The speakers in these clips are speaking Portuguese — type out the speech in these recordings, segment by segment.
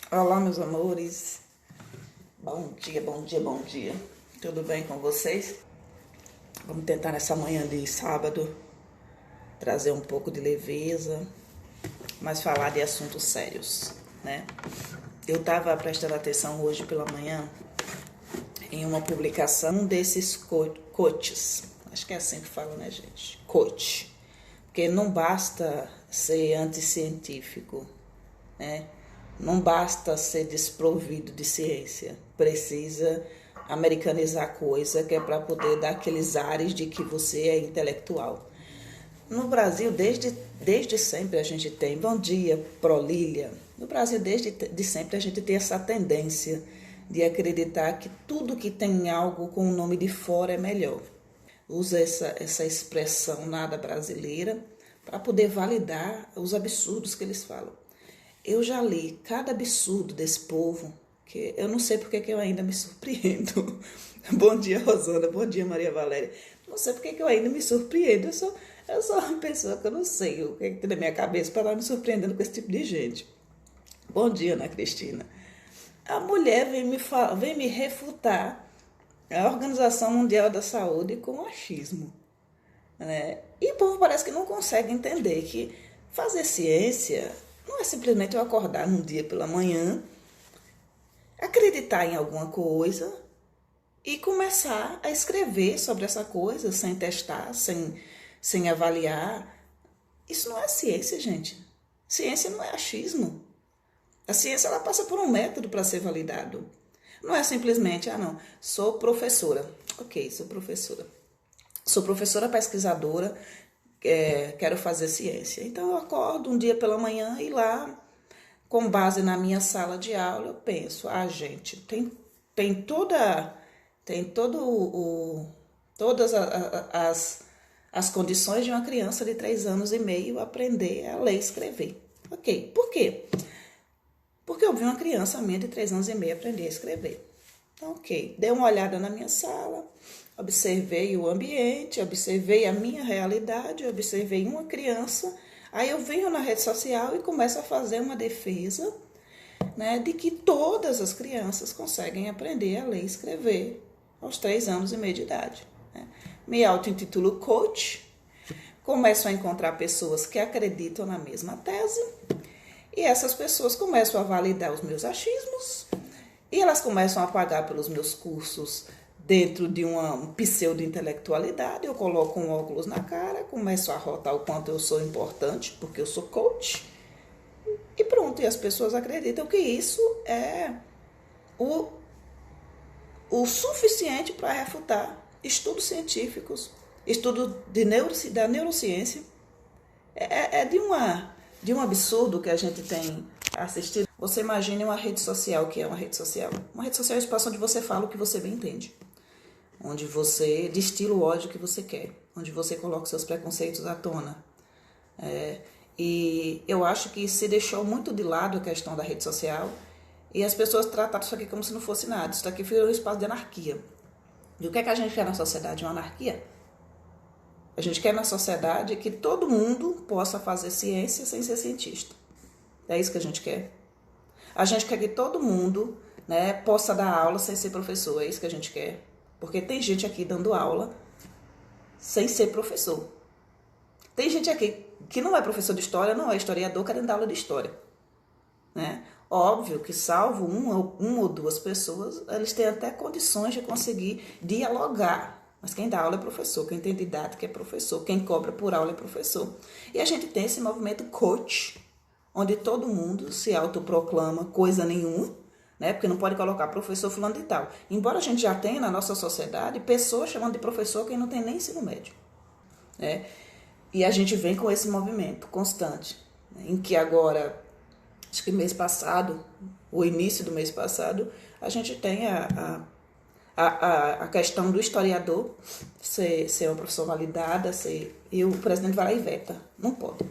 Olá, meus amores. Bom dia, bom dia, bom dia. Tudo bem com vocês? Vamos tentar nessa manhã de sábado trazer um pouco de leveza, mas falar de assuntos sérios, né? Eu estava prestando atenção hoje pela manhã em uma publicação desses coaches. Acho que é assim que fala, né, gente? Coach. Porque não basta ser anticientífico, né? Não basta ser desprovido de ciência, precisa americanizar a coisa, que é para poder dar aqueles ares de que você é intelectual. No Brasil, desde sempre a gente tem, bom dia, Prolília, no Brasil desde sempre a gente tem essa tendência de acreditar que tudo que tem algo com o nome de fora é melhor. Usa essa expressão nada brasileira para poder validar os absurdos que eles falam. Eu já li cada absurdo desse povo, que eu não sei porque que eu ainda me surpreendo. Bom dia, Rosana. Bom dia, Maria Valéria. Não sei porque que eu ainda me surpreendo. Eu sou uma pessoa que eu não sei o que é que tem na minha cabeça para estar me surpreendendo com esse tipo de gente. Bom dia, Ana Cristina. A mulher vem me refutar a Organização Mundial da Saúde com achismo, né? E o povo parece que não consegue entender que fazer ciência não é simplesmente eu acordar num dia pela manhã, acreditar em alguma coisa e começar a escrever sobre essa coisa sem testar, sem avaliar. Isso não é ciência, gente. Ciência não é achismo. A ciência ela passa por um método para ser validado. Não é simplesmente, não, sou professora. Ok, sou professora. Sou professora pesquisadora, quero fazer ciência. Então eu acordo um dia pela manhã e lá, com base na minha sala de aula, eu penso, gente, tem todas as condições de uma criança de 3 anos e meio aprender a ler e escrever. Ok, por quê? Porque eu vi uma criança minha de 3 anos e meio aprender a escrever. Então, ok, dei uma olhada na minha sala, observei o ambiente, observei a minha realidade, observei uma criança. Aí eu venho na rede social e começo a fazer uma defesa, né, de que todas as crianças conseguem aprender a ler e escrever aos 3 anos e meio de idade. Né? Me auto-intitulo coach, começo a encontrar pessoas que acreditam na mesma tese e essas pessoas começam a validar os meus achismos e elas começam a pagar pelos meus cursos dentro de uma pseudo-intelectualidade. Eu coloco um óculos na cara, começo a rotar o quanto eu sou importante, porque eu sou coach, e pronto, e as pessoas acreditam que isso é o suficiente para refutar estudos científicos, estudo da neurociência. É de um absurdo que a gente tem assistido. Você imagine uma rede social, o que é uma rede social? Uma rede social é um espaço onde você fala o que você bem entende, onde você destila o ódio que você quer, onde você coloca seus preconceitos à tona. E eu acho que se deixou muito de lado a questão da rede social e as pessoas trataram isso aqui como se não fosse nada. Isso aqui foi um espaço de anarquia. E o que é que a gente quer na sociedade? Uma anarquia? A gente quer na sociedade que todo mundo possa fazer ciência sem ser cientista. É isso que a gente quer. A gente quer que todo mundo, né, possa dar aula sem ser professor. É isso que a gente quer. Porque tem gente aqui dando aula sem ser professor. Tem gente aqui que não é professor de história, não é historiador, querendo dar aula de história. Né? Óbvio que, salvo uma ou duas pessoas, eles têm até condições de conseguir dialogar. Mas quem dá aula é professor, quem tem didática é professor, quem cobra por aula é professor. E a gente tem esse movimento coach, onde todo mundo se autoproclama coisa nenhuma, né? Porque não pode colocar professor fulano de tal. Embora a gente já tenha na nossa sociedade pessoas chamando de professor quem não tem nem ensino médio. Né? E a gente vem com esse movimento constante, né? Em que agora, acho que mês passado, o início do mês passado, a gente tem a questão do historiador ser uma profissão validada, e o presidente vai lá e veta. Não pode.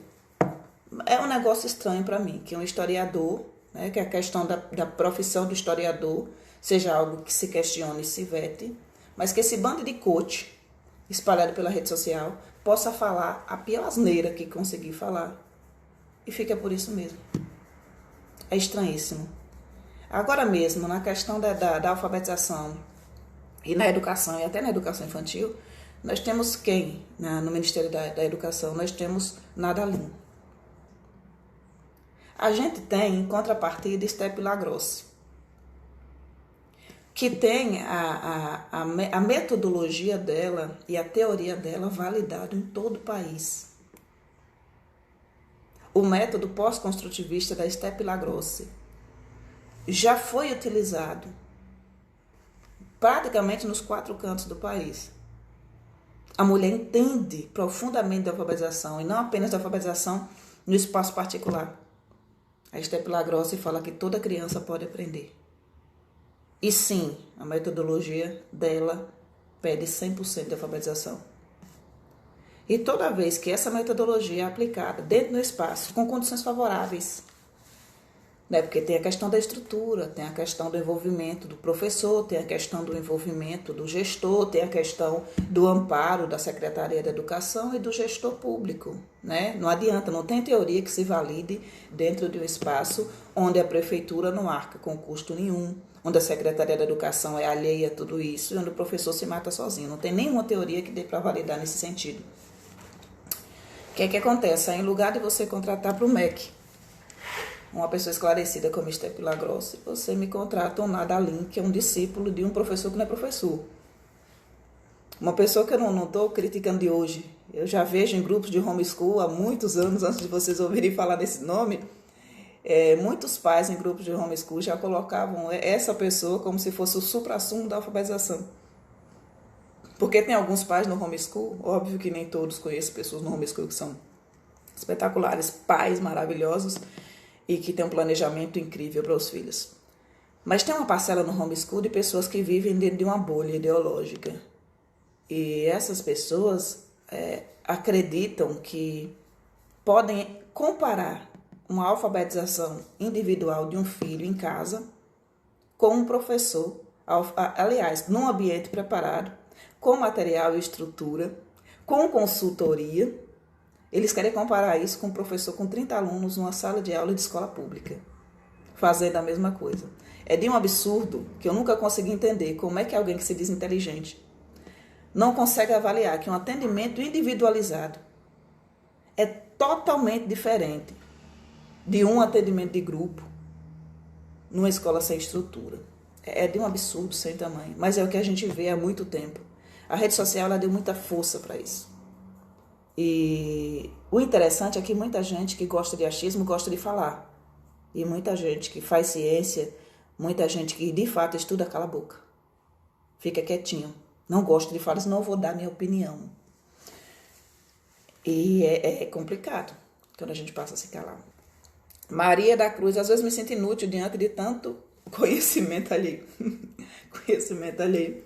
É um negócio estranho para mim, que um historiador, né, que a questão da profissão do historiador seja algo que se questione e se vete, mas que esse bando de coach espalhado pela rede social possa falar a pior asneira que conseguir falar e fica por isso mesmo. É estranhíssimo. Agora mesmo, na questão da alfabetização e na educação, e até na educação infantil, nós temos quem, no Ministério da Educação, nós temos Nadalim. A gente tem, em contrapartida, Step Lagrossi, que tem a metodologia dela e a teoria dela validado em todo o país. O método pós-construtivista da Step Lagrossi já foi utilizado praticamente nos 4 cantos do país. A mulher entende profundamente da alfabetização e não apenas da alfabetização no espaço particular. A Step Lagrossi fala que toda criança pode aprender. E sim, a metodologia dela pede 100% de alfabetização. E toda vez que essa metodologia é aplicada dentro do espaço, com condições favoráveis, né? Porque tem a questão da estrutura, tem a questão do envolvimento do professor, tem a questão do envolvimento do gestor, tem a questão do amparo da Secretaria da Educação e do gestor público, né? Não adianta, não tem teoria que se valide dentro de um espaço onde a prefeitura não arca com custo nenhum, onde a Secretaria da Educação é alheia a tudo isso e onde o professor se mata sozinho. Não tem nenhuma teoria que dê para validar nesse sentido. O que é que acontece? Em lugar de você contratar para o MEC uma pessoa esclarecida como Step Lagrossi, você me contrata um Nadalim, que é um discípulo de um professor que não é professor. Uma pessoa que eu não estou criticando de hoje. Eu já vejo em grupos de homeschool há muitos anos, antes de vocês ouvirem falar desse nome, muitos pais em grupos de homeschool já colocavam essa pessoa como se fosse o suprassumo da alfabetização. Porque tem alguns pais no homeschool, óbvio que nem todos conhecem pessoas no homeschool que são espetaculares, pais maravilhosos e que têm um planejamento incrível para os filhos. Mas tem uma parcela no homeschool de pessoas que vivem dentro de uma bolha ideológica. E essas pessoas acreditam que podem comparar uma alfabetização individual de um filho em casa com um professor, aliás, num ambiente preparado, com material e estrutura, com consultoria. Eles querem comparar isso com um professor com 30 alunos numa sala de aula de escola pública, fazendo a mesma coisa. É de um absurdo que eu nunca consegui entender como é que alguém que se diz inteligente não consegue avaliar que um atendimento individualizado é totalmente diferente de um atendimento de grupo numa escola sem estrutura. É de um absurdo sem tamanho, mas é o que a gente vê há muito tempo. A rede social ela deu muita força para isso. E o interessante é que muita gente que gosta de achismo gosta de falar. E muita gente que faz ciência, muita gente que de fato estuda, cala a boca. Fica quietinho. Não gosto de falar, senão eu vou dar minha opinião. E é complicado quando a gente passa a se calar. Maria da Cruz, às vezes me sinto inútil diante de tanto conhecimento ali. Conhecimento ali.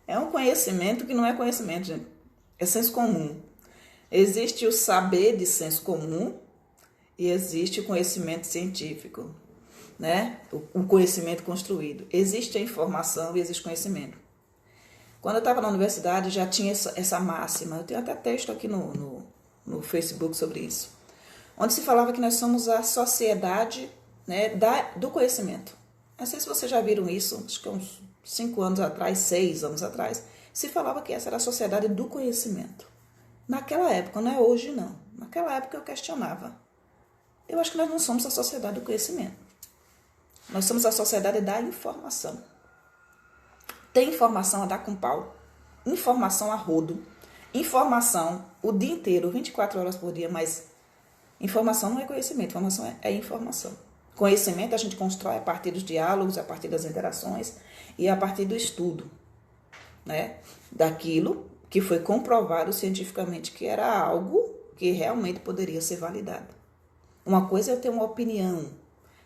É um conhecimento que não é conhecimento, gente. É senso comum. Existe o saber de senso comum e existe o conhecimento científico, né? O conhecimento construído. Existe a informação e existe conhecimento. Quando eu estava na universidade já tinha essa máxima. Eu tenho até texto aqui no Facebook sobre isso. Onde se falava que nós somos a sociedade, né, do conhecimento. Não sei se vocês já viram isso, acho que uns 5 anos atrás, 6 anos atrás, se falava que essa era a sociedade do conhecimento. Naquela época, não é hoje não. Naquela época eu questionava. Eu acho que nós não somos a sociedade do conhecimento. Nós somos a sociedade da informação. Tem informação a dar com pau. Informação a rodo. Informação o dia inteiro, 24 horas por dia, mas informação não é conhecimento, informação é informação. Conhecimento a gente constrói a partir dos diálogos, a partir das interações e a partir do estudo, né? Daquilo que foi comprovado cientificamente que era algo que realmente poderia ser validado. Uma coisa é eu ter uma opinião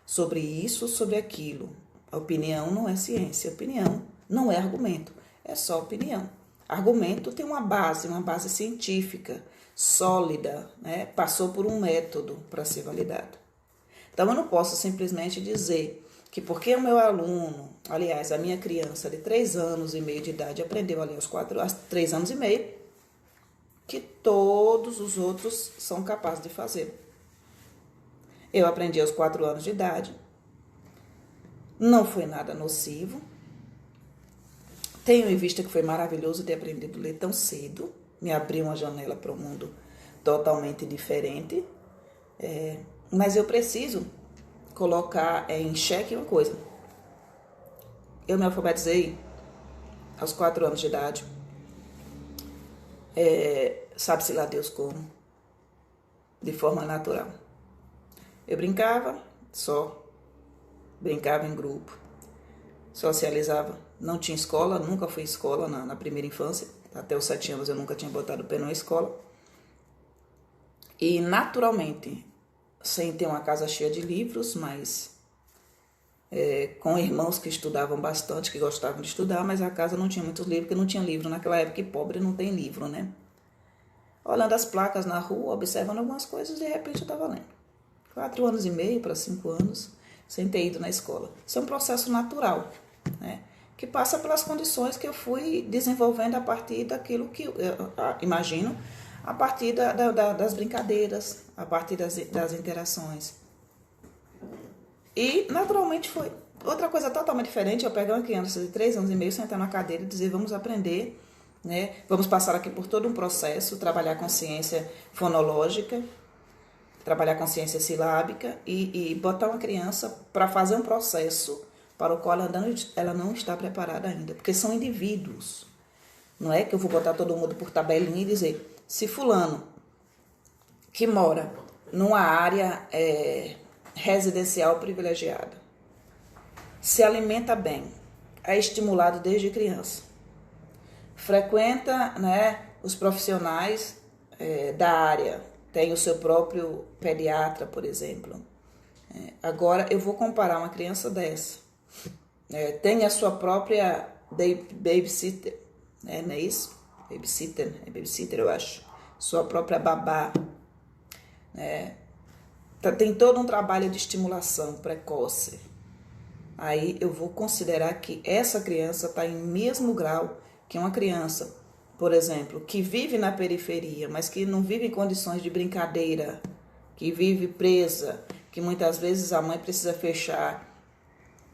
sobre isso, sobre aquilo. A opinião não é ciência, a opinião não é argumento, é só opinião. Argumento tem uma base científica, sólida, né? Passou por um método para ser validado. Então, eu não posso simplesmente dizer que porque o meu aluno, aliás, a minha criança de 3 anos e meio de idade aprendeu ali aos 3 anos e meio, que todos os outros são capazes de fazer. Eu aprendi aos 4 anos de idade. Não foi nada nocivo. Tenho em vista que foi maravilhoso ter aprendido a ler tão cedo. Me abriu uma janela para um mundo totalmente diferente. Mas eu preciso colocar em xeque uma coisa. Eu me alfabetizei aos 4 anos de idade. Sabe-se lá Deus como. De forma natural. Eu brincava só. Brincava em grupo. Socializava. Não tinha escola, nunca fui escola na primeira infância. Até os 7 anos eu nunca tinha botado o pé numa escola. E naturalmente, sem ter uma casa cheia de livros, mas com irmãos que estudavam bastante, que gostavam de estudar, mas a casa não tinha muitos livros, porque não tinha livro naquela época, e pobre não tem livro, né? Olhando as placas na rua, observando algumas coisas, de repente eu estava lendo. 4 anos e meio para 5 anos, sem ter ido na escola. Isso é um processo natural, né? Que passa pelas condições que eu fui desenvolvendo a partir daquilo que eu imagino, a partir das brincadeiras, a partir das interações. E naturalmente foi. Outra coisa totalmente diferente, eu pegar uma criança de 3 anos e meio, sentar na cadeira e dizer, vamos aprender, né? Vamos passar aqui por todo um processo, trabalhar consciência fonológica, trabalhar consciência silábica e botar uma criança para fazer um processo para o qual ela não está preparada ainda, porque são indivíduos. Não é que eu vou botar todo mundo por tabelinha e dizer, se fulano que mora numa área residencial privilegiada, se alimenta bem, é estimulado desde criança, frequenta, né, os profissionais da área, tem o seu próprio pediatra, por exemplo. Agora eu vou comparar uma criança dessa, tem a sua própria babysitter, não é isso? Babysitter eu acho, sua própria babá, tem todo um trabalho de estimulação precoce. Aí eu vou considerar que essa criança está em mesmo grau que uma criança, por exemplo, que vive na periferia, mas que não vive em condições de brincadeira, que vive presa, que muitas vezes a mãe precisa fechar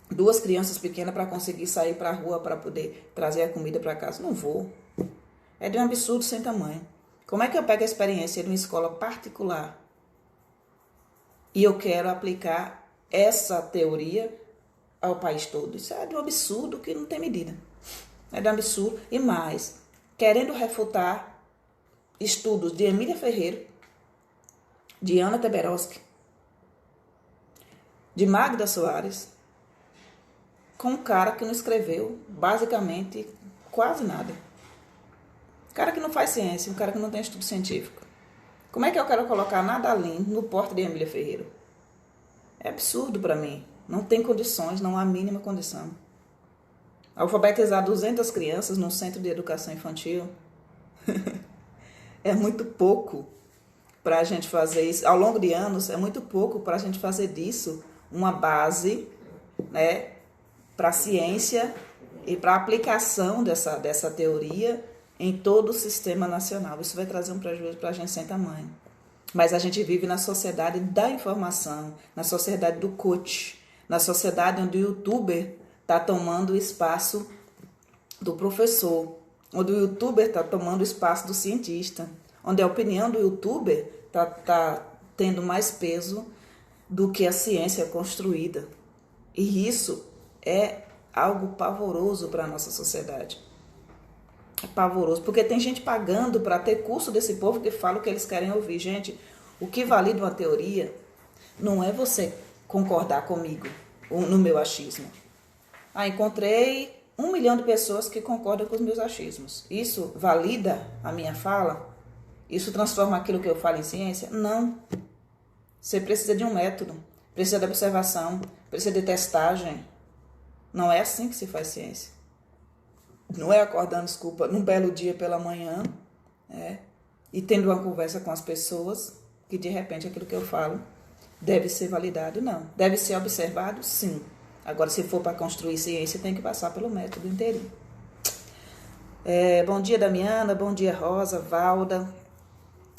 2 crianças pequenas para conseguir sair para a rua para poder trazer a comida para casa. Não vou. É de um absurdo sem tamanho. Como é que eu pego a experiência de uma escola particular e eu quero aplicar essa teoria ao país todo? Isso é de um absurdo que não tem medida. É de um absurdo. E mais, querendo refutar estudos de Emília Ferreira, de Ana Teberoski, de Magda Soares, com um cara que não escreveu basicamente quase nada. Um cara que não faz ciência, um cara que não tem estudo científico. Como é que eu quero colocar nada além no porte de Emília Ferreira? É absurdo para mim. Não tem condições, não há a mínima condição. Alfabetizar 200 crianças num centro de educação infantil é muito pouco para a gente fazer isso. Ao longo de anos, é muito pouco para a gente fazer disso uma base, né, para a ciência e para a aplicação dessa teoria em todo o sistema nacional. Isso vai trazer um prejuízo para a gente sem tamanho. Mas a gente vive na sociedade da informação, na sociedade do coach, na sociedade onde o youtuber está tomando o espaço do professor, onde o youtuber está tomando o espaço do cientista, onde a opinião do youtuber está tendo mais peso do que a ciência construída. E isso é algo pavoroso para a nossa sociedade. É pavoroso, porque tem gente pagando para ter curso desse povo que fala o que eles querem ouvir. Gente, o que valida uma teoria não é você concordar comigo no meu achismo. Encontrei 1 milhão de pessoas que concordam com os meus achismos. Isso valida a minha fala? Isso transforma aquilo que eu falo em ciência? Não. Você precisa de um método, precisa de observação, precisa de testagem. Não é assim que se faz ciência. Não é acordando, num belo dia pela manhã, e tendo uma conversa com as pessoas, que de repente aquilo que eu falo deve ser validado. Não. Deve ser observado? Sim. Agora, se for para construir ciência, tem que passar pelo método inteirinho. Bom dia, Damiana. Bom dia, Rosa, Valda.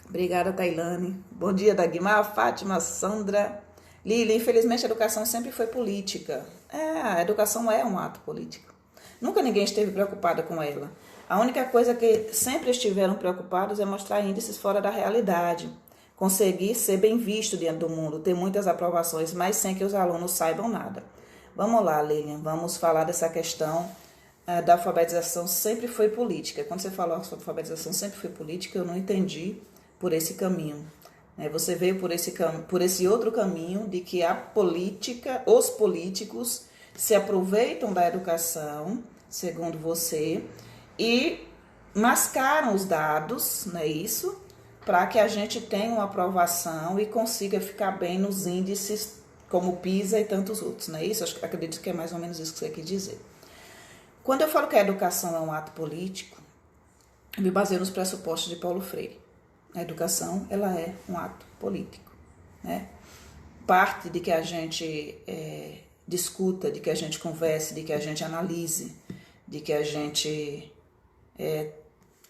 Obrigada, Tailane. Bom dia, Dagmar, Fátima, Sandra, Lili, infelizmente a educação sempre foi política. A educação é um ato político. Nunca ninguém esteve preocupado com ela. A única coisa que sempre estiveram preocupados é mostrar índices fora da realidade. Conseguir ser bem visto diante do mundo, ter muitas aprovações, mas sem que os alunos saibam nada. Vamos lá, Lilian, vamos falar dessa questão da alfabetização sempre foi política. Quando você falou sobre alfabetização sempre foi política, eu não entendi por esse caminho. Você veio por esse outro caminho de que a política, os políticos se aproveitam da educação, segundo você, e mascaram os dados, não é isso? Para que a gente tenha uma aprovação e consiga ficar bem nos índices como o PISA e tantos outros, não é isso? Acredito que é mais ou menos isso que você quer dizer. Quando eu falo que a educação é um ato político, eu me baseio nos pressupostos de Paulo Freire. A educação, ela é um ato político, né? Parte de que a gente discuta, de que a gente converse, de que a gente analise, de que a gente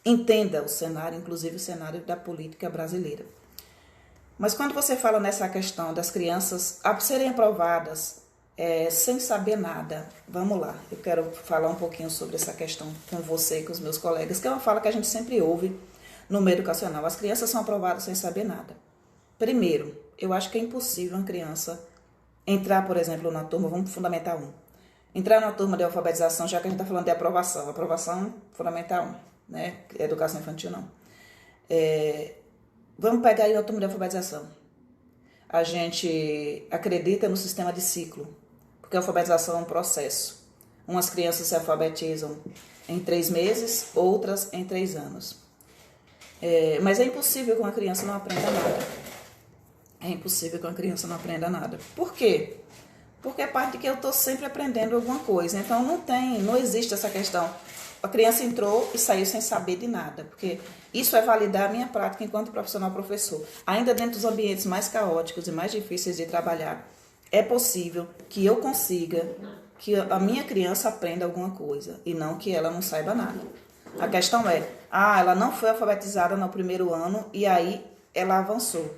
entenda o cenário, inclusive o cenário da política brasileira. Mas quando você fala nessa questão das crianças serem aprovadas sem saber nada, vamos lá, eu quero falar um pouquinho sobre essa questão com você e com os meus colegas, que é uma fala que a gente sempre ouve no meio educacional. As crianças são aprovadas sem saber nada. Primeiro, eu acho que é impossível uma criança entrar, por exemplo, na turma, vamos pro Fundamental 1, entrar na turma de alfabetização, já que a gente está falando de aprovação Fundamental 1, né? Educação infantil não. Vamos pegar aí a turma de alfabetização. A gente acredita no sistema de ciclo, porque a alfabetização é um processo. Umas crianças se alfabetizam em 3 meses, outras em 3 anos. Mas é impossível que uma criança não aprenda nada. É impossível que uma criança não aprenda nada. Por quê? Porque é parte de que eu estou sempre aprendendo alguma coisa. Então não existe essa questão. A criança entrou e saiu sem saber de nada, porque isso é validar a minha prática enquanto profissional professor. Ainda dentro dos ambientes mais caóticos e mais difíceis de trabalhar, é possível que eu consiga que a minha criança aprenda alguma coisa e não que ela não saiba nada. A questão é, ela não foi alfabetizada no primeiro ano e aí ela avançou.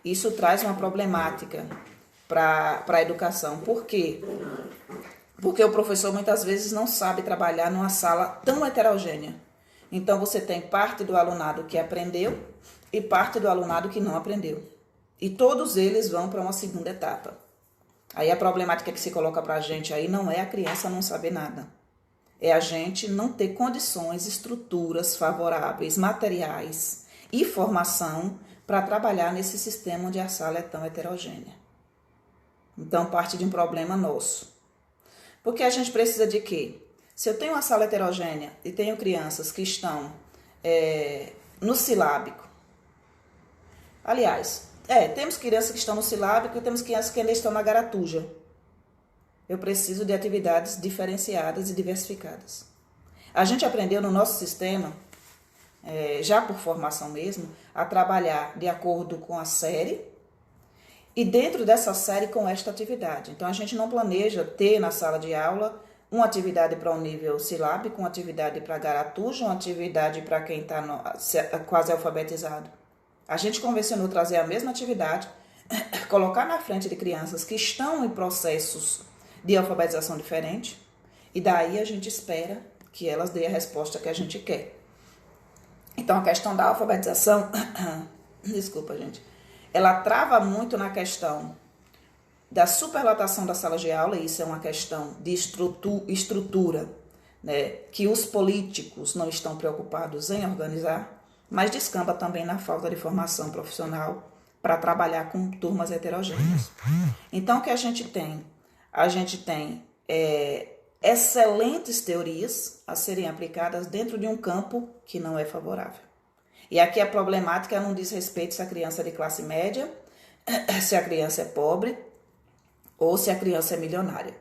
Isso traz uma problemática para a educação. Por quê? Porque o professor muitas vezes não sabe trabalhar numa sala tão heterogênea. Então você tem parte do alunado que aprendeu e parte do alunado que não aprendeu. E todos eles vão para uma segunda etapa. Aí a problemática que se coloca para a gente aí não é a criança não saber nada. É a gente não ter condições, estruturas favoráveis, materiais e formação para trabalhar nesse sistema onde a sala é tão heterogênea. Então parte de um problema nosso. Porque a gente precisa de quê? Se eu tenho uma sala heterogênea e tenho crianças que estão no silábico, aliás, temos crianças que estão no silábico e temos crianças que ainda estão na garatuja. Eu preciso de atividades diferenciadas e diversificadas. A gente aprendeu no nosso sistema, já por formação mesmo, a trabalhar de acordo com a série, e dentro dessa série com esta atividade. Então, a gente não planeja ter na sala de aula uma atividade para o nível silábico, uma atividade para garatuja, uma atividade para quem está quase alfabetizado. A gente convencionou trazer a mesma atividade, colocar na frente de crianças que estão em processos de alfabetização diferente, e daí a gente espera que elas dêem a resposta que a gente quer. Então, a questão da alfabetização, desculpa, gente, ela trava muito na questão da superlotação da sala de aula, e isso é uma questão de estrutura, né, que os políticos não estão preocupados em organizar, mas descamba também na falta de formação profissional para trabalhar com turmas heterogêneas. Então, o que a gente tem? A gente tem excelentes teorias a serem aplicadas dentro de um campo que não é favorável. E aqui a problemática não diz respeito se a criança é de classe média, se a criança é pobre ou se a criança é milionária.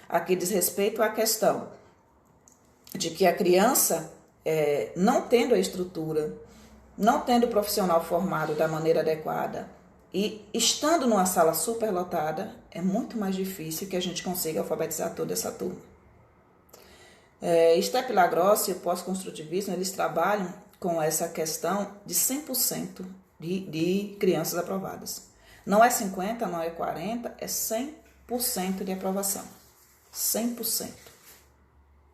Aqui diz respeito à questão de que a criança, não tendo a estrutura, não tendo o profissional formado da maneira adequada e estando numa sala superlotada, é muito mais difícil que a gente consiga alfabetizar toda essa turma. Stapp-Lagrosse e o pós-construtivismo, eles trabalham com essa questão de 100% de crianças aprovadas. Não é 50%, não é 40%, é 100% de aprovação. 100%.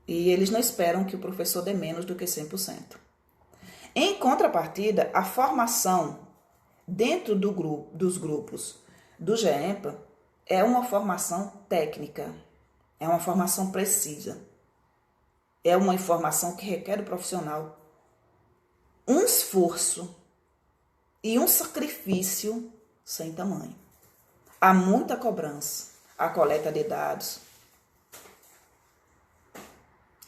E eles não esperam que o professor dê menos do que 100%. Em contrapartida, a formação dentro dos grupos do GEMPA é uma formação técnica, é uma formação precisa, é uma informação que requer do profissional um esforço e um sacrifício sem tamanho. Há muita cobrança, a coleta de dados,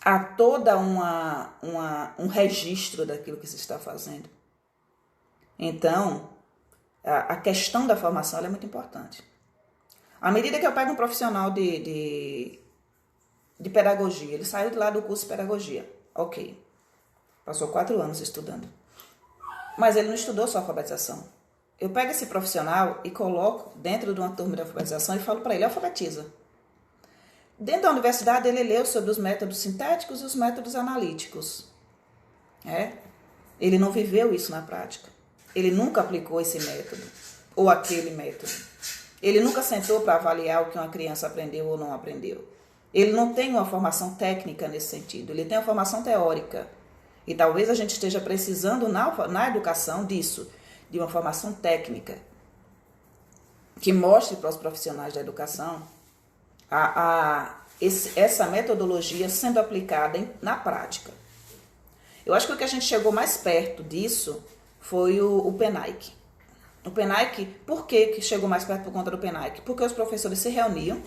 há toda um registro daquilo que se está fazendo. Então, a questão da formação ela é muito importante. À medida que eu pego um profissional de pedagogia, ele saiu de lá do curso de pedagogia, ok, passou 4 anos estudando, mas ele não estudou só alfabetização. Eu pego esse profissional e coloco dentro de uma turma de alfabetização e falo para ele, alfabetiza. Dentro da universidade ele leu sobre os métodos sintéticos e os métodos analíticos. Ele não viveu isso na prática. Ele nunca aplicou esse método ou aquele método. Ele nunca sentou para avaliar o que uma criança aprendeu ou não aprendeu. Ele não tem uma formação técnica nesse sentido, ele tem uma formação teórica. E talvez a gente esteja precisando na educação disso, de uma formação técnica, que mostre para os profissionais da educação essa metodologia sendo aplicada na prática. Eu acho que o que a gente chegou mais perto disso foi o PENAIC. O PENAIC, por que chegou mais perto por conta do PENAIC? Porque os professores se reuniam,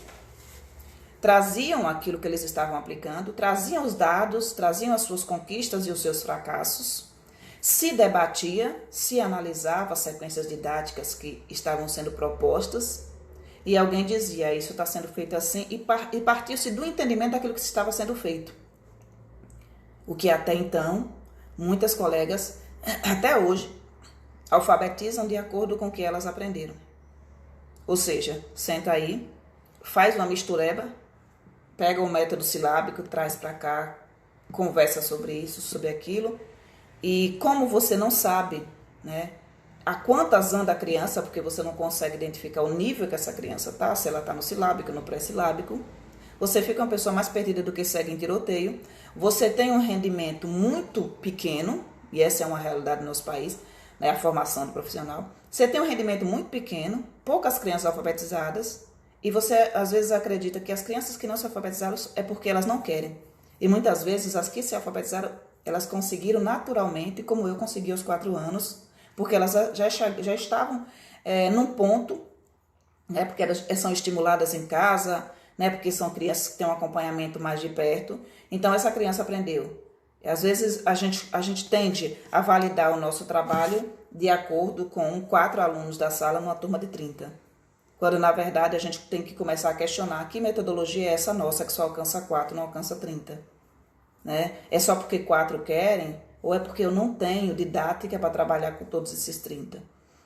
traziam aquilo que eles estavam aplicando, traziam os dados, traziam as suas conquistas e os seus fracassos, se debatia, se analisava as sequências didáticas que estavam sendo propostas e alguém dizia, isso está sendo feito assim, e partiu-se do entendimento daquilo que estava sendo feito. O que até então, muitas colegas, até hoje, alfabetizam de acordo com o que elas aprenderam. Ou seja, senta aí, faz uma mistureba, pega o método silábico, traz para cá, conversa sobre isso, sobre aquilo, e como você não sabe, né, a quantas anda a criança, porque você não consegue identificar o nível que essa criança está, se ela está no silábico, no pré-silábico, você fica uma pessoa mais perdida do que segue em tiroteio, você tem um rendimento muito pequeno, e essa é uma realidade no nosso país, né, a formação do profissional, você tem um rendimento muito pequeno, poucas crianças alfabetizadas, e você às vezes acredita que as crianças que não se alfabetizaram é porque elas não querem. E muitas vezes as que se alfabetizaram, elas conseguiram naturalmente, como eu consegui aos 4 anos, porque elas já estavam num ponto, né, porque elas são estimuladas em casa, né, porque são crianças que têm um acompanhamento mais de perto. Então essa criança aprendeu. E às vezes a gente tende a validar o nosso trabalho de acordo com 4 alunos da sala numa turma de 30. Quando na verdade a gente tem que começar a questionar que metodologia é essa nossa que só alcança 4, não alcança 30. Né? É só porque 4 querem ou é porque eu não tenho didática para trabalhar com todos esses 30?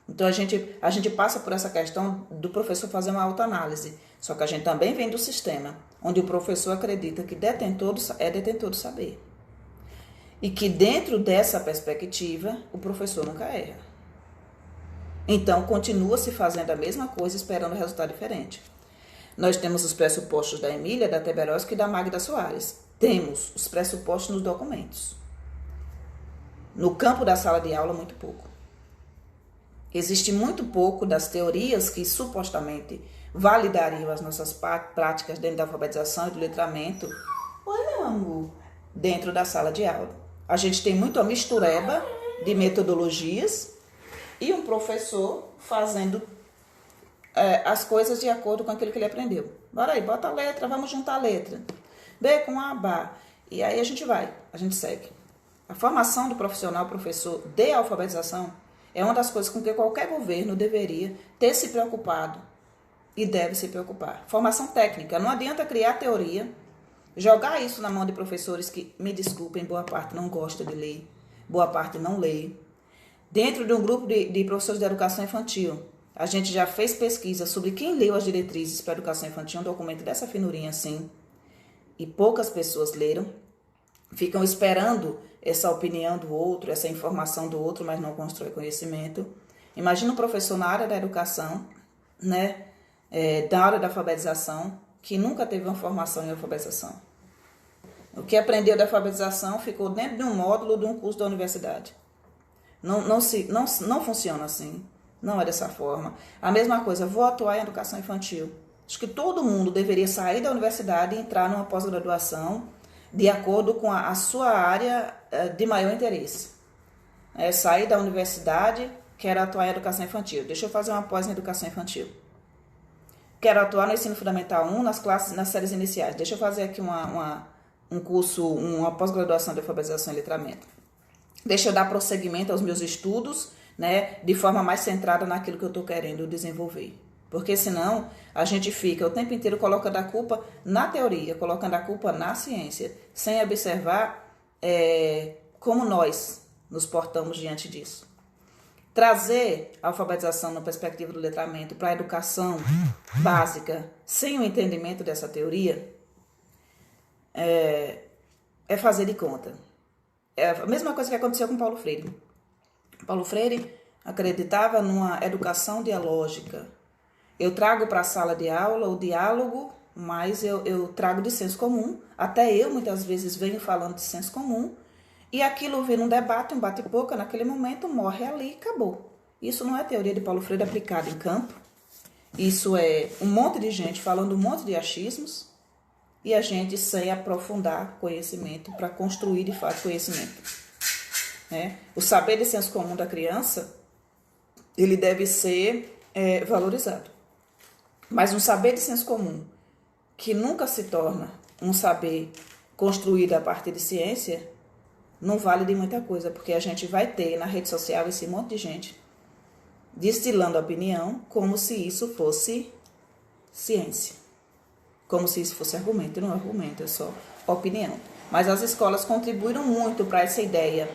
Então a gente passa por essa questão do professor fazer uma autoanálise. Só que a gente também vem do sistema, onde o professor acredita que é detentor do saber. E que dentro dessa perspectiva, o professor nunca erra. Então, continua se fazendo a mesma coisa, esperando resultado diferente. Nós temos os pressupostos da Emília, da Teberoski e da Magda Soares. Temos os pressupostos nos documentos. No campo da sala de aula, muito pouco. Existe muito pouco das teorias que supostamente validariam as nossas práticas dentro da alfabetização e do letramento. Oi, meu amor. Dentro da sala de aula. A gente tem muito a mistureba de metodologias e um professor fazendo as coisas de acordo com aquilo que ele aprendeu. Bora aí, bota a letra, vamos juntar a letra. B com A, Bá. E aí a gente segue. A formação do profissional professor de alfabetização é uma das coisas com que qualquer governo deveria ter se preocupado e deve se preocupar. Formação técnica. Não adianta criar teoria, jogar isso na mão de professores que, me desculpem, boa parte não gosta de ler, boa parte não lê. Dentro de um grupo de professores de educação infantil, a gente já fez pesquisa sobre quem leu as diretrizes para a educação infantil, um documento dessa finurinha assim, e poucas pessoas leram, ficam esperando essa opinião do outro, essa informação do outro, mas não constrói conhecimento. Imagina um professor na área da educação né, da área da alfabetização, que nunca teve uma formação em alfabetização. O que aprendeu da alfabetização ficou dentro de um módulo de um curso da universidade. Não funciona assim, não é dessa forma. A mesma coisa, vou atuar em educação infantil. Acho que todo mundo deveria sair da universidade e entrar numa pós-graduação de acordo com a sua área de maior interesse. Sair da universidade, quero atuar em educação infantil. Deixa eu fazer uma pós em educação infantil. Quero atuar no ensino fundamental 1, nas séries iniciais. Deixa eu fazer aqui um curso, uma pós-graduação de alfabetização e letramento. Deixa eu dar prosseguimento aos meus estudos, né, de forma mais centrada naquilo que eu estou querendo desenvolver. Porque senão a gente fica o tempo inteiro colocando a culpa na teoria, colocando a culpa na ciência, sem observar como nós nos portamos diante disso. Trazer a alfabetização na perspectiva do letramento para a educação básica, sem o entendimento dessa teoria, é fazer de conta. É a mesma coisa que aconteceu com Paulo Freire. Paulo Freire acreditava numa educação dialógica. Eu trago para a sala de aula o diálogo, mas eu trago de senso comum. Até eu, muitas vezes, venho falando de senso comum. E aquilo vira um debate, um bate-boca, naquele momento, morre ali e acabou. Isso não é teoria de Paulo Freire aplicada em campo. Isso é um monte de gente falando um monte de achismos e a gente sem aprofundar conhecimento para construir, de fato, conhecimento. O saber de senso comum da criança, ele deve ser valorizado. Mas um saber de senso comum que nunca se torna um saber construído a partir de ciência, não vale de muita coisa, porque a gente vai ter na rede social esse monte de gente destilando opinião como se isso fosse ciência. Como se isso fosse argumento. E não é argumento, é só opinião. Mas as escolas contribuíram muito para essa ideia,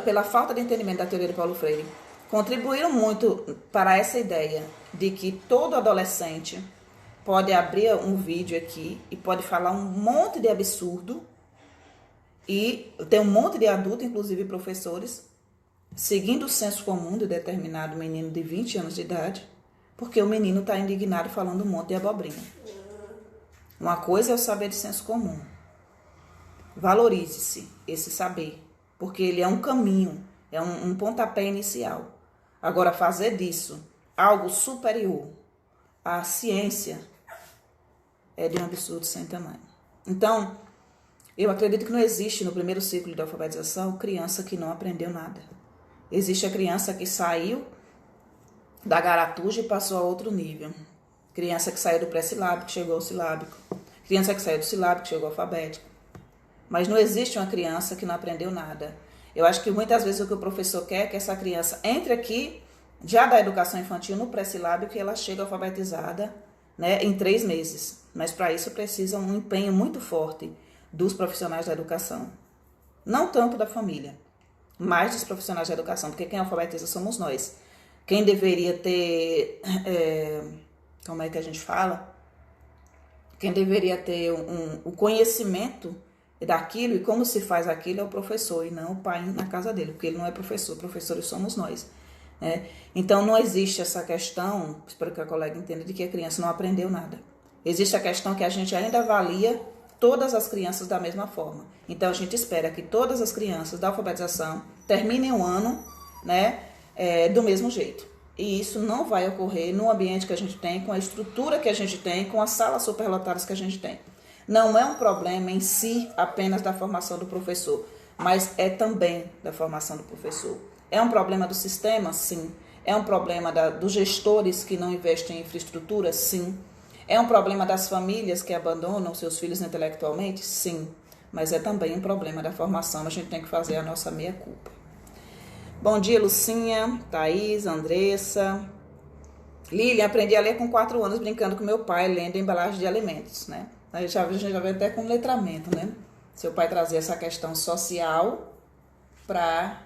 pela falta de entendimento da teoria de Paulo Freire, contribuíram muito para essa ideia de que todo adolescente pode abrir um vídeo aqui e pode falar um monte de absurdo. E tem um monte de adultos, inclusive professores, seguindo o senso comum de determinado menino de 20 anos de idade, porque o menino está indignado falando um monte de abobrinha. Uma coisa é o saber de senso comum. Valorize-se esse saber, porque ele é um caminho, é um pontapé inicial. Agora, fazer disso algo superior à ciência é de um absurdo sem tamanho. Então, eu acredito que não existe no primeiro ciclo de alfabetização criança que não aprendeu nada. Existe a criança que saiu da garatuja e passou a outro nível. Criança que saiu do pré-silábico, chegou ao silábico. Criança que saiu do silábico, chegou ao alfabético. Mas não existe uma criança que não aprendeu nada. Eu acho que muitas vezes o que o professor quer é que essa criança entre aqui, já da educação infantil, no pré-silábico, e ela chega alfabetizada, né, em 3 meses. Mas para isso precisa um empenho muito forte dos profissionais da educação. Não tanto da família, mas dos profissionais da educação, porque quem alfabetiza somos nós. Quem deveria ter, como é que a gente fala? Quem deveria ter o conhecimento daquilo e como se faz aquilo é o professor e não o pai na casa dele, porque ele não é professor, professores somos nós. Então não existe essa questão, espero que a colega entenda, de que a criança não aprendeu nada. Existe a questão que a gente ainda avalia todas as crianças da mesma forma. Então a gente espera que todas as crianças da alfabetização terminem o ano, do mesmo jeito. E isso não vai ocorrer no ambiente que a gente tem, com a estrutura que a gente tem, com as salas superlotadas que a gente tem. Não é um problema em si apenas da formação do professor, mas é também da formação do professor. É um problema do sistema? Sim. É um problema dos gestores que não investem em infraestrutura? Sim. É um problema das famílias que abandonam seus filhos intelectualmente? Sim. Mas é também um problema da formação. A gente tem que fazer a nossa meia-culpa. Bom dia, Lucinha, Thaís, Andressa. Lilian, aprendi a ler com 4 anos brincando com meu pai, lendo embalagem de alimentos, A gente já vê até com letramento, Seu pai trazia essa questão social para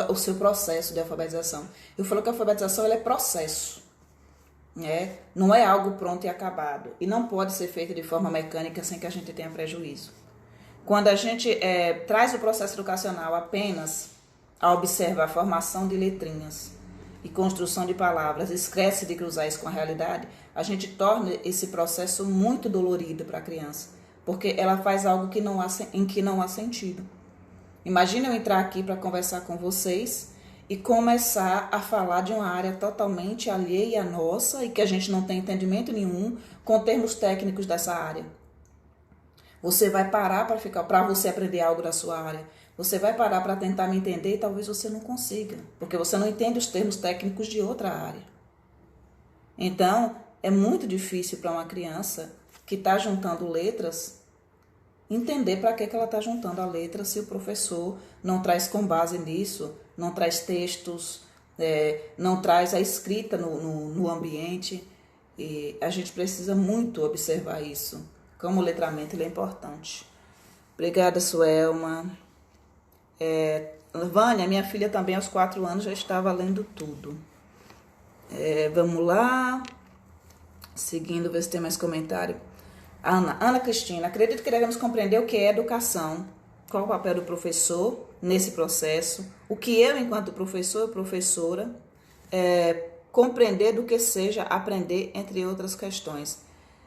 o seu processo de alfabetização. Eu falo que a alfabetização ela é processo, não é algo pronto e acabado. E não pode ser feito de forma mecânica sem que a gente tenha prejuízo. Quando a gente traz o processo educacional apenas a observar a formação de letrinhas, e construção de palavras, esquece de cruzar isso com a realidade, a gente torna esse processo muito dolorido para a criança, porque ela faz algo em que não há sentido. Imagina eu entrar aqui para conversar com vocês e começar a falar de uma área totalmente alheia à nossa e que a gente não tem entendimento nenhum com termos técnicos dessa área. Você vai parar para você aprender algo da sua área. Você vai parar para tentar me entender e talvez você não consiga, porque você não entende os termos técnicos de outra área. Então, é muito difícil para uma criança que está juntando letras entender para que ela está juntando a letra se o professor não traz com base nisso, não traz textos, não traz a escrita no ambiente. E a gente precisa muito observar isso. Como o letramento ele é importante. Obrigada, Suelma. Vânia, minha filha também aos 4 anos já estava lendo tudo. Vamos lá. Seguindo, ver se tem mais comentário. Ana Cristina, acredito que devemos compreender o que é educação, qual o papel do professor nesse processo, o que eu, enquanto professor e professora, compreender do que seja aprender, entre outras questões.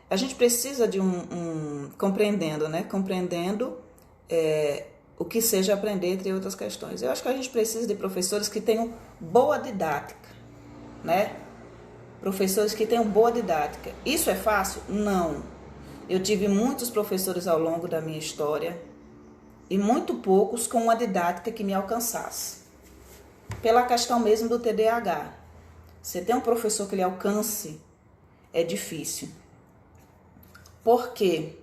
A gente precisa de compreendendo, né? Compreendendo o que seja aprender, entre outras questões. Eu acho que a gente precisa de professores que tenham boa didática, né? Professores que tenham boa didática. Isso é fácil? Não. Eu tive muitos professores ao longo da minha história e muito poucos com uma didática que me alcançasse. Pela questão mesmo do TDAH. Você tem um professor que lhe alcance, é difícil. Por quê?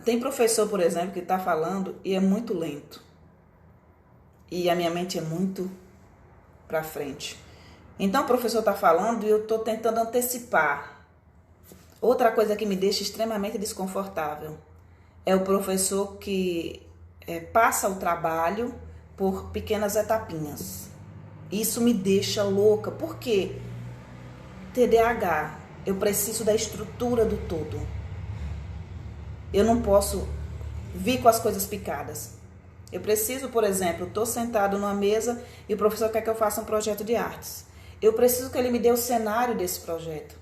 Tem professor, por exemplo, que está falando e é muito lento. E a minha mente é muito para frente. Então o professor está falando e eu estou tentando antecipar. Outra coisa que me deixa extremamente desconfortável é o professor que passa o trabalho por pequenas etapinhas. Isso me deixa louca. Por quê? TDAH, eu preciso da estrutura do todo. Eu não posso vir com as coisas picadas. Eu preciso, por exemplo, estou sentado numa mesa e o professor quer que eu faça um projeto de artes. Eu preciso que ele me dê o cenário desse projeto.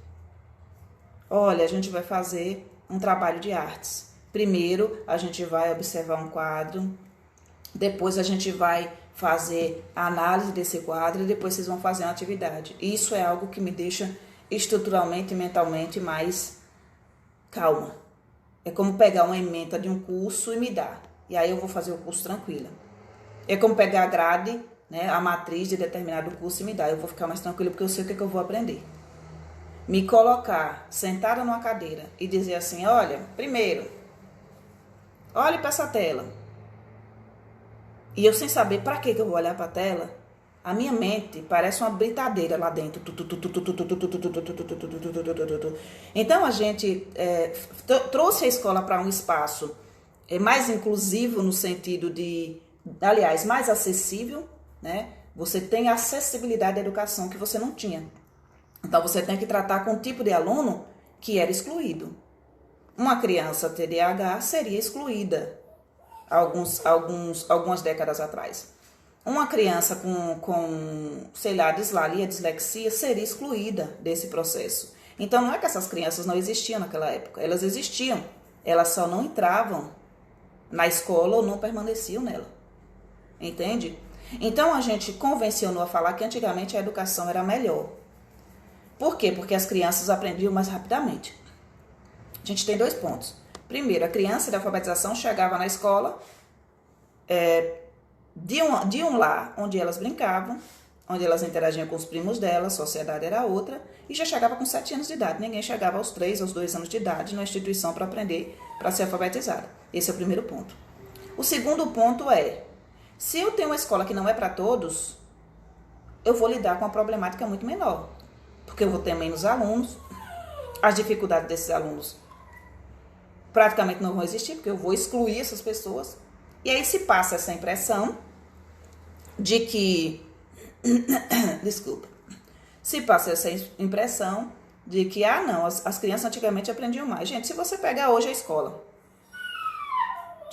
Olha, a gente vai fazer um trabalho de artes. Primeiro, a gente vai observar um quadro. Depois, a gente vai fazer a análise desse quadro. E depois, vocês vão fazer uma atividade. Isso é algo que me deixa estruturalmente e mentalmente mais calma. É como pegar uma ementa de um curso e me dar. E aí, eu vou fazer o curso tranquila. É como pegar a grade, né, a matriz de determinado curso e me dar. Eu vou ficar mais tranquila porque eu sei o que é que eu vou aprender. Me colocar sentada numa cadeira e dizer assim, olha, primeiro, olhe para essa tela. E eu sem saber para que eu vou olhar para a tela, a minha mente parece uma britadeira lá dentro. Então a gente trouxe a escola para um espaço mais inclusivo no sentido de, aliás, mais acessível, né? Você tem a acessibilidade à educação que você não tinha. Então, você tem que tratar com um tipo de aluno que era excluído. Uma criança TDAH seria excluída algumas décadas atrás. Uma criança com sei lá, dislalia, dislexia, seria excluída desse processo. Então, não é que essas crianças não existiam naquela época. Elas existiam. Elas só não entravam na escola ou não permaneciam nela. Entende? Então, a gente convencionou a falar que antigamente a educação era melhor. Por quê? Porque as crianças aprendiam mais rapidamente. A gente tem 2 pontos. Primeiro, a criança de alfabetização chegava na escola de um lar onde elas brincavam, onde elas interagiam com os primos dela, a sociedade era outra, e já chegava com 7 anos de idade. Ninguém chegava aos 3, aos 2 anos de idade na instituição para aprender, para ser alfabetizada. Esse é o primeiro ponto. O segundo ponto é, se eu tenho uma escola que não é para todos, eu vou lidar com uma problemática muito menor. Porque eu vou ter menos alunos, as dificuldades desses alunos praticamente não vão existir, porque eu vou excluir essas pessoas. E aí se passa essa impressão de que... Desculpa. Se passa essa impressão de que, não, as crianças antigamente aprendiam mais. Gente, se você pegar hoje a escola,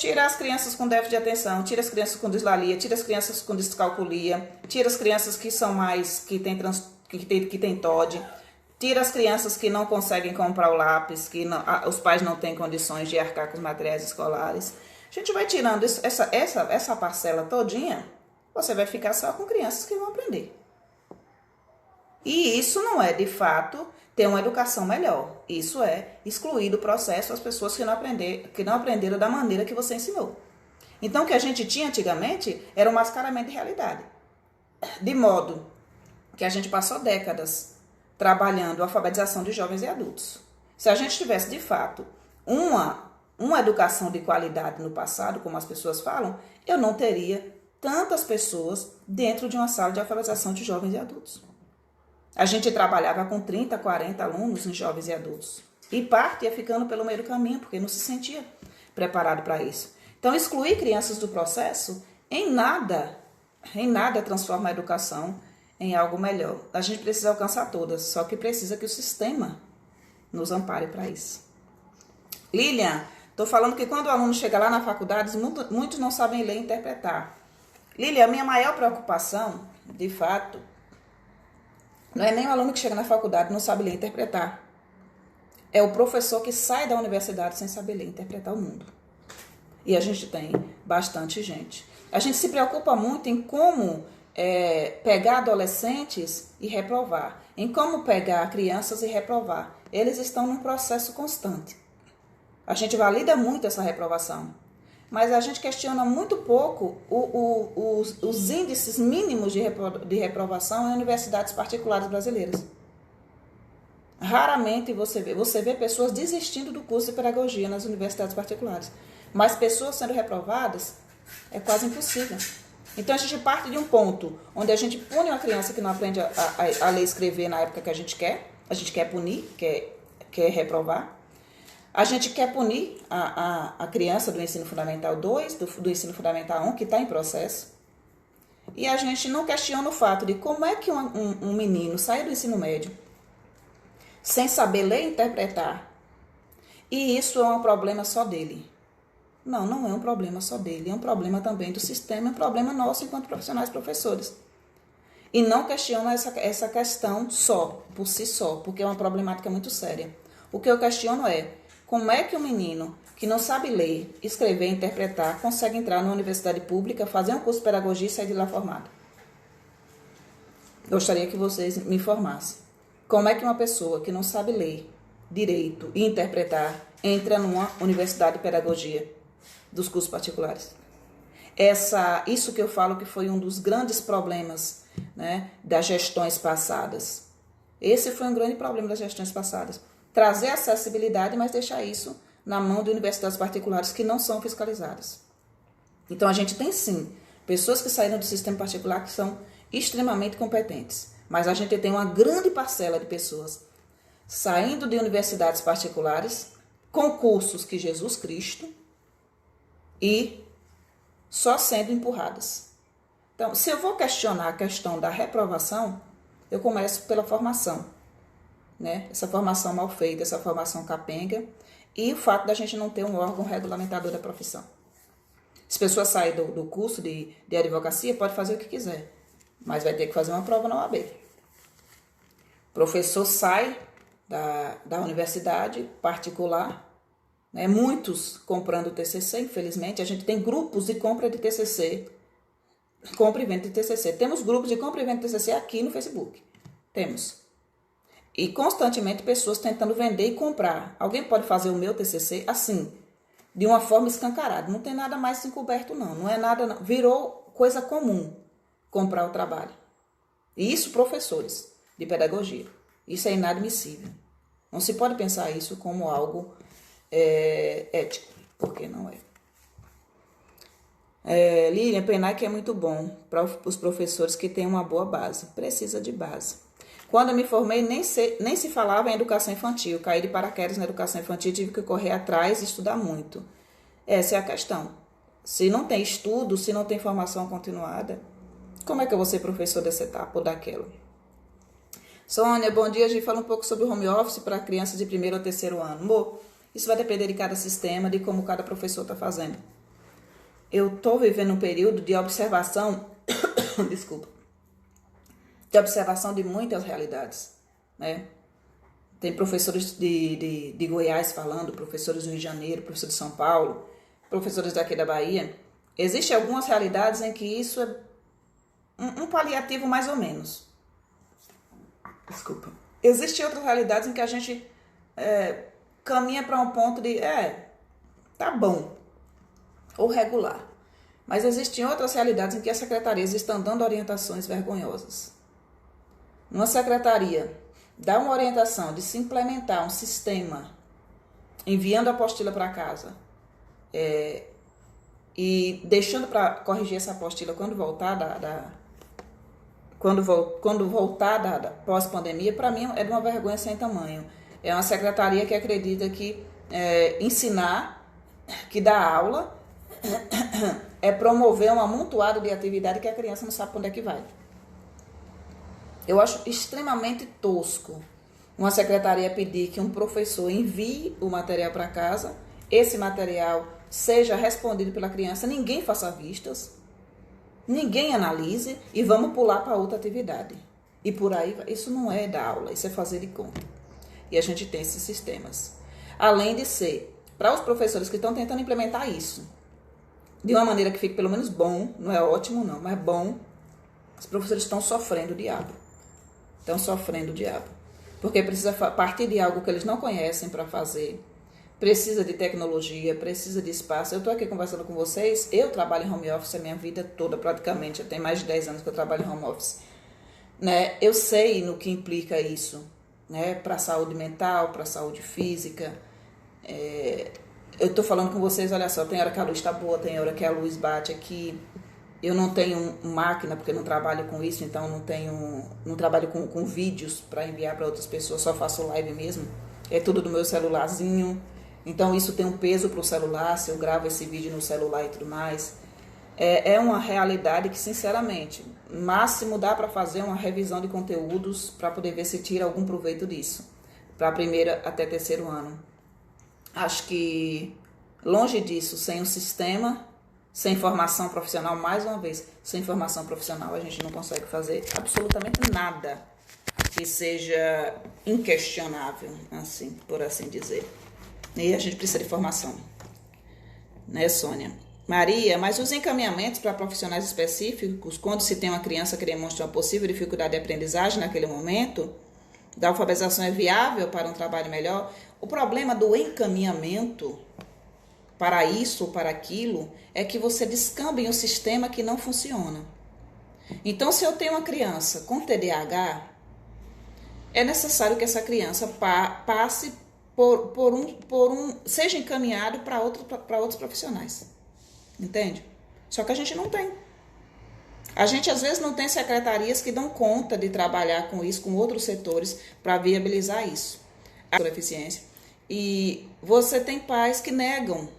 Tira as crianças com déficit de atenção, tira as crianças com dislalia, tira as crianças com descalculia, tira as crianças que são mais, que tem TOD, tira as crianças que não conseguem comprar o lápis, que não, os pais não têm condições de arcar com os materiais escolares. A gente vai tirando essa parcela todinha, você vai ficar só com crianças que vão aprender. E isso não é, de fato, ter uma educação melhor. Isso é excluir do processo as pessoas que não aprenderam da maneira que você ensinou. Então, o que a gente tinha antigamente era um mascaramento de realidade. De modo que a gente passou décadas trabalhando a alfabetização de jovens e adultos. Se a gente tivesse, de fato, uma educação de qualidade no passado, como as pessoas falam, eu não teria tantas pessoas dentro de uma sala de alfabetização de jovens e adultos. A gente trabalhava com 30, 40 alunos em jovens e adultos. E parte ia ficando pelo meio do caminho, porque não se sentia preparado para isso. Então, excluir crianças do processo, em nada transforma a educação em algo melhor. A gente precisa alcançar todas, só que precisa que o sistema nos ampare para isso. Lilian, estou falando que quando o aluno chega lá na faculdade, muitos não sabem ler e interpretar. Lilian, a minha maior preocupação, de fato, não é nem o aluno que chega na faculdade e não sabe ler e interpretar. É o professor que sai da universidade sem saber ler e interpretar o mundo. E a gente tem bastante gente. A gente se preocupa muito em como pegar adolescentes e reprovar. Em como pegar crianças e reprovar. Eles estão num processo constante. A gente valida muito essa reprovação. Mas a gente questiona muito pouco os índices mínimos de reprovação em universidades particulares brasileiras. Raramente você vê pessoas desistindo do curso de pedagogia nas universidades particulares. Mas pessoas sendo reprovadas é quase impossível. Então a gente parte de um ponto onde a gente pune uma criança que não aprende a ler e escrever na época que a gente quer punir, quer reprovar. A gente quer punir a criança do ensino fundamental 2, do ensino fundamental 1, que está em processo. E a gente não questiona o fato de como é que um menino sai do ensino médio sem saber ler e interpretar. E isso é um problema só dele. Não, não é um problema só dele. É um problema também do sistema, é um problema nosso enquanto profissionais professores. E não questiona essa questão só, por si só, porque é uma problemática muito séria. O que eu questiono é como é que um menino que não sabe ler, escrever e interpretar consegue entrar numa universidade pública, fazer um curso de pedagogia e sair de lá formado? Gostaria que vocês me informassem. Como é que uma pessoa que não sabe ler direito e interpretar entra numa universidade de pedagogia dos cursos particulares? Isso que eu falo que foi um dos grandes problemas, né, das gestões passadas. Esse foi um grande problema das gestões passadas. Trazer acessibilidade, mas deixar isso na mão de universidades particulares que não são fiscalizadas. Então, a gente tem, sim, pessoas que saíram do sistema particular que são extremamente competentes. Mas a gente tem uma grande parcela de pessoas saindo de universidades particulares com cursos que Jesus Cristo e só sendo empurradas. Então, se eu vou questionar a questão da reprovação, eu começo pela formação. Né? Essa formação mal feita, essa formação capenga e o fato da gente não ter um órgão regulamentador da profissão. As pessoas saem do curso de advocacia, pode fazer o que quiser, mas vai ter que fazer uma prova na OAB. O professor sai da universidade particular, né? Muitos comprando TCC, infelizmente, a gente tem grupos de compra de TCC, compra e venda de TCC. Temos grupos de compra e venda de TCC aqui no Facebook, temos. E constantemente pessoas tentando vender e comprar. Alguém pode fazer o meu TCC assim, de uma forma escancarada. Não tem nada mais encoberto, não. Não é nada, não. Virou coisa comum comprar o trabalho. E isso, professores de pedagogia. Isso é inadmissível. Não se pode pensar isso como algo ético, porque não é. Lilian, PENAC é muito bom para os professores que têm uma boa base. Precisa de base. Quando eu me formei, nem se falava em educação infantil. Caí de paraquedas na educação infantil, tive que correr atrás e estudar muito. Essa é a questão. Se não tem estudo, se não tem formação continuada, como é que eu vou ser professor dessa etapa ou daquela? Sônia, bom dia. A gente fala um pouco sobre o home office para crianças de 1º ou 3º ano. Amor, isso vai depender de cada sistema, de como cada professor está fazendo. eu estou vivendo um período de observação, desculpa, de observação de muitas realidades, né? Tem professores de Goiás falando, professores do Rio de Janeiro, professores de São Paulo, professores daqui da Bahia. Existem algumas realidades em que isso é um paliativo mais ou menos. Desculpa. Existem outras realidades em que a gente caminha para um ponto de, tá bom, ou regular. Mas existem outras realidades em que as secretarias estão dando orientações vergonhosas. Uma secretaria dá uma orientação de se implementar um sistema, enviando a apostila para casa, e deixando para corrigir essa apostila quando voltar quando voltar da pós-pandemia, para mim é de uma vergonha sem tamanho. É uma secretaria que acredita que ensinar, que dar aula, é promover um amontoado de atividade que a criança não sabe para onde é que vai. Eu acho extremamente tosco uma secretaria pedir que um professor envie o material para casa, esse material seja respondido pela criança, ninguém faça vistas, ninguém analise e vamos pular para outra atividade. E por aí, isso não é dar aula, isso é fazer de conta. E a gente tem esses sistemas. Além de ser, para os professores que estão tentando implementar isso, de uma maneira que fique pelo menos bom, não é ótimo não, mas bom, os professores estão sofrendo o diabo. Estão sofrendo o diabo. Porque precisa partir de algo que eles não conhecem para fazer. Precisa de tecnologia, precisa de espaço. Eu estou aqui conversando com vocês, eu trabalho em home office a minha vida toda praticamente. Eu tenho mais de 10 anos que eu trabalho em home office. Né? Eu sei no que implica isso, né? Para a saúde mental, para a saúde física. Eu estou falando com vocês, olha só, tem hora que a luz está boa, tem hora que a luz bate aqui. Eu não tenho máquina, porque eu não trabalho com isso, então não trabalho com vídeos para enviar para outras pessoas, só faço live mesmo. É tudo do meu celularzinho. Então isso tem um peso para o celular, se eu gravo esse vídeo no celular e tudo mais. É uma realidade que, sinceramente, máximo dá para fazer uma revisão de conteúdos para poder ver se tira algum proveito disso. Para primeiro até terceiro ano. Acho que longe disso, sem um sistema, sem formação profissional, mais uma vez, sem formação profissional a gente não consegue fazer absolutamente nada que seja inquestionável, assim, por assim dizer. E a gente precisa de formação, né, Sônia? Maria, mas os encaminhamentos para profissionais específicos, quando se tem uma criança que demonstra uma possível dificuldade de aprendizagem naquele momento, da alfabetização é viável para um trabalho melhor? O problema do encaminhamento para isso ou para aquilo é que você descamba em um sistema que não funciona. Então, se eu tenho uma criança com TDAH, é necessário que essa criança passe seja encaminhado para outros profissionais. Entende? Só que a gente não tem. A gente, às vezes, não tem secretarias que dão conta de trabalhar com isso, com outros setores, para viabilizar isso. A eficiência. E você tem pais que negam,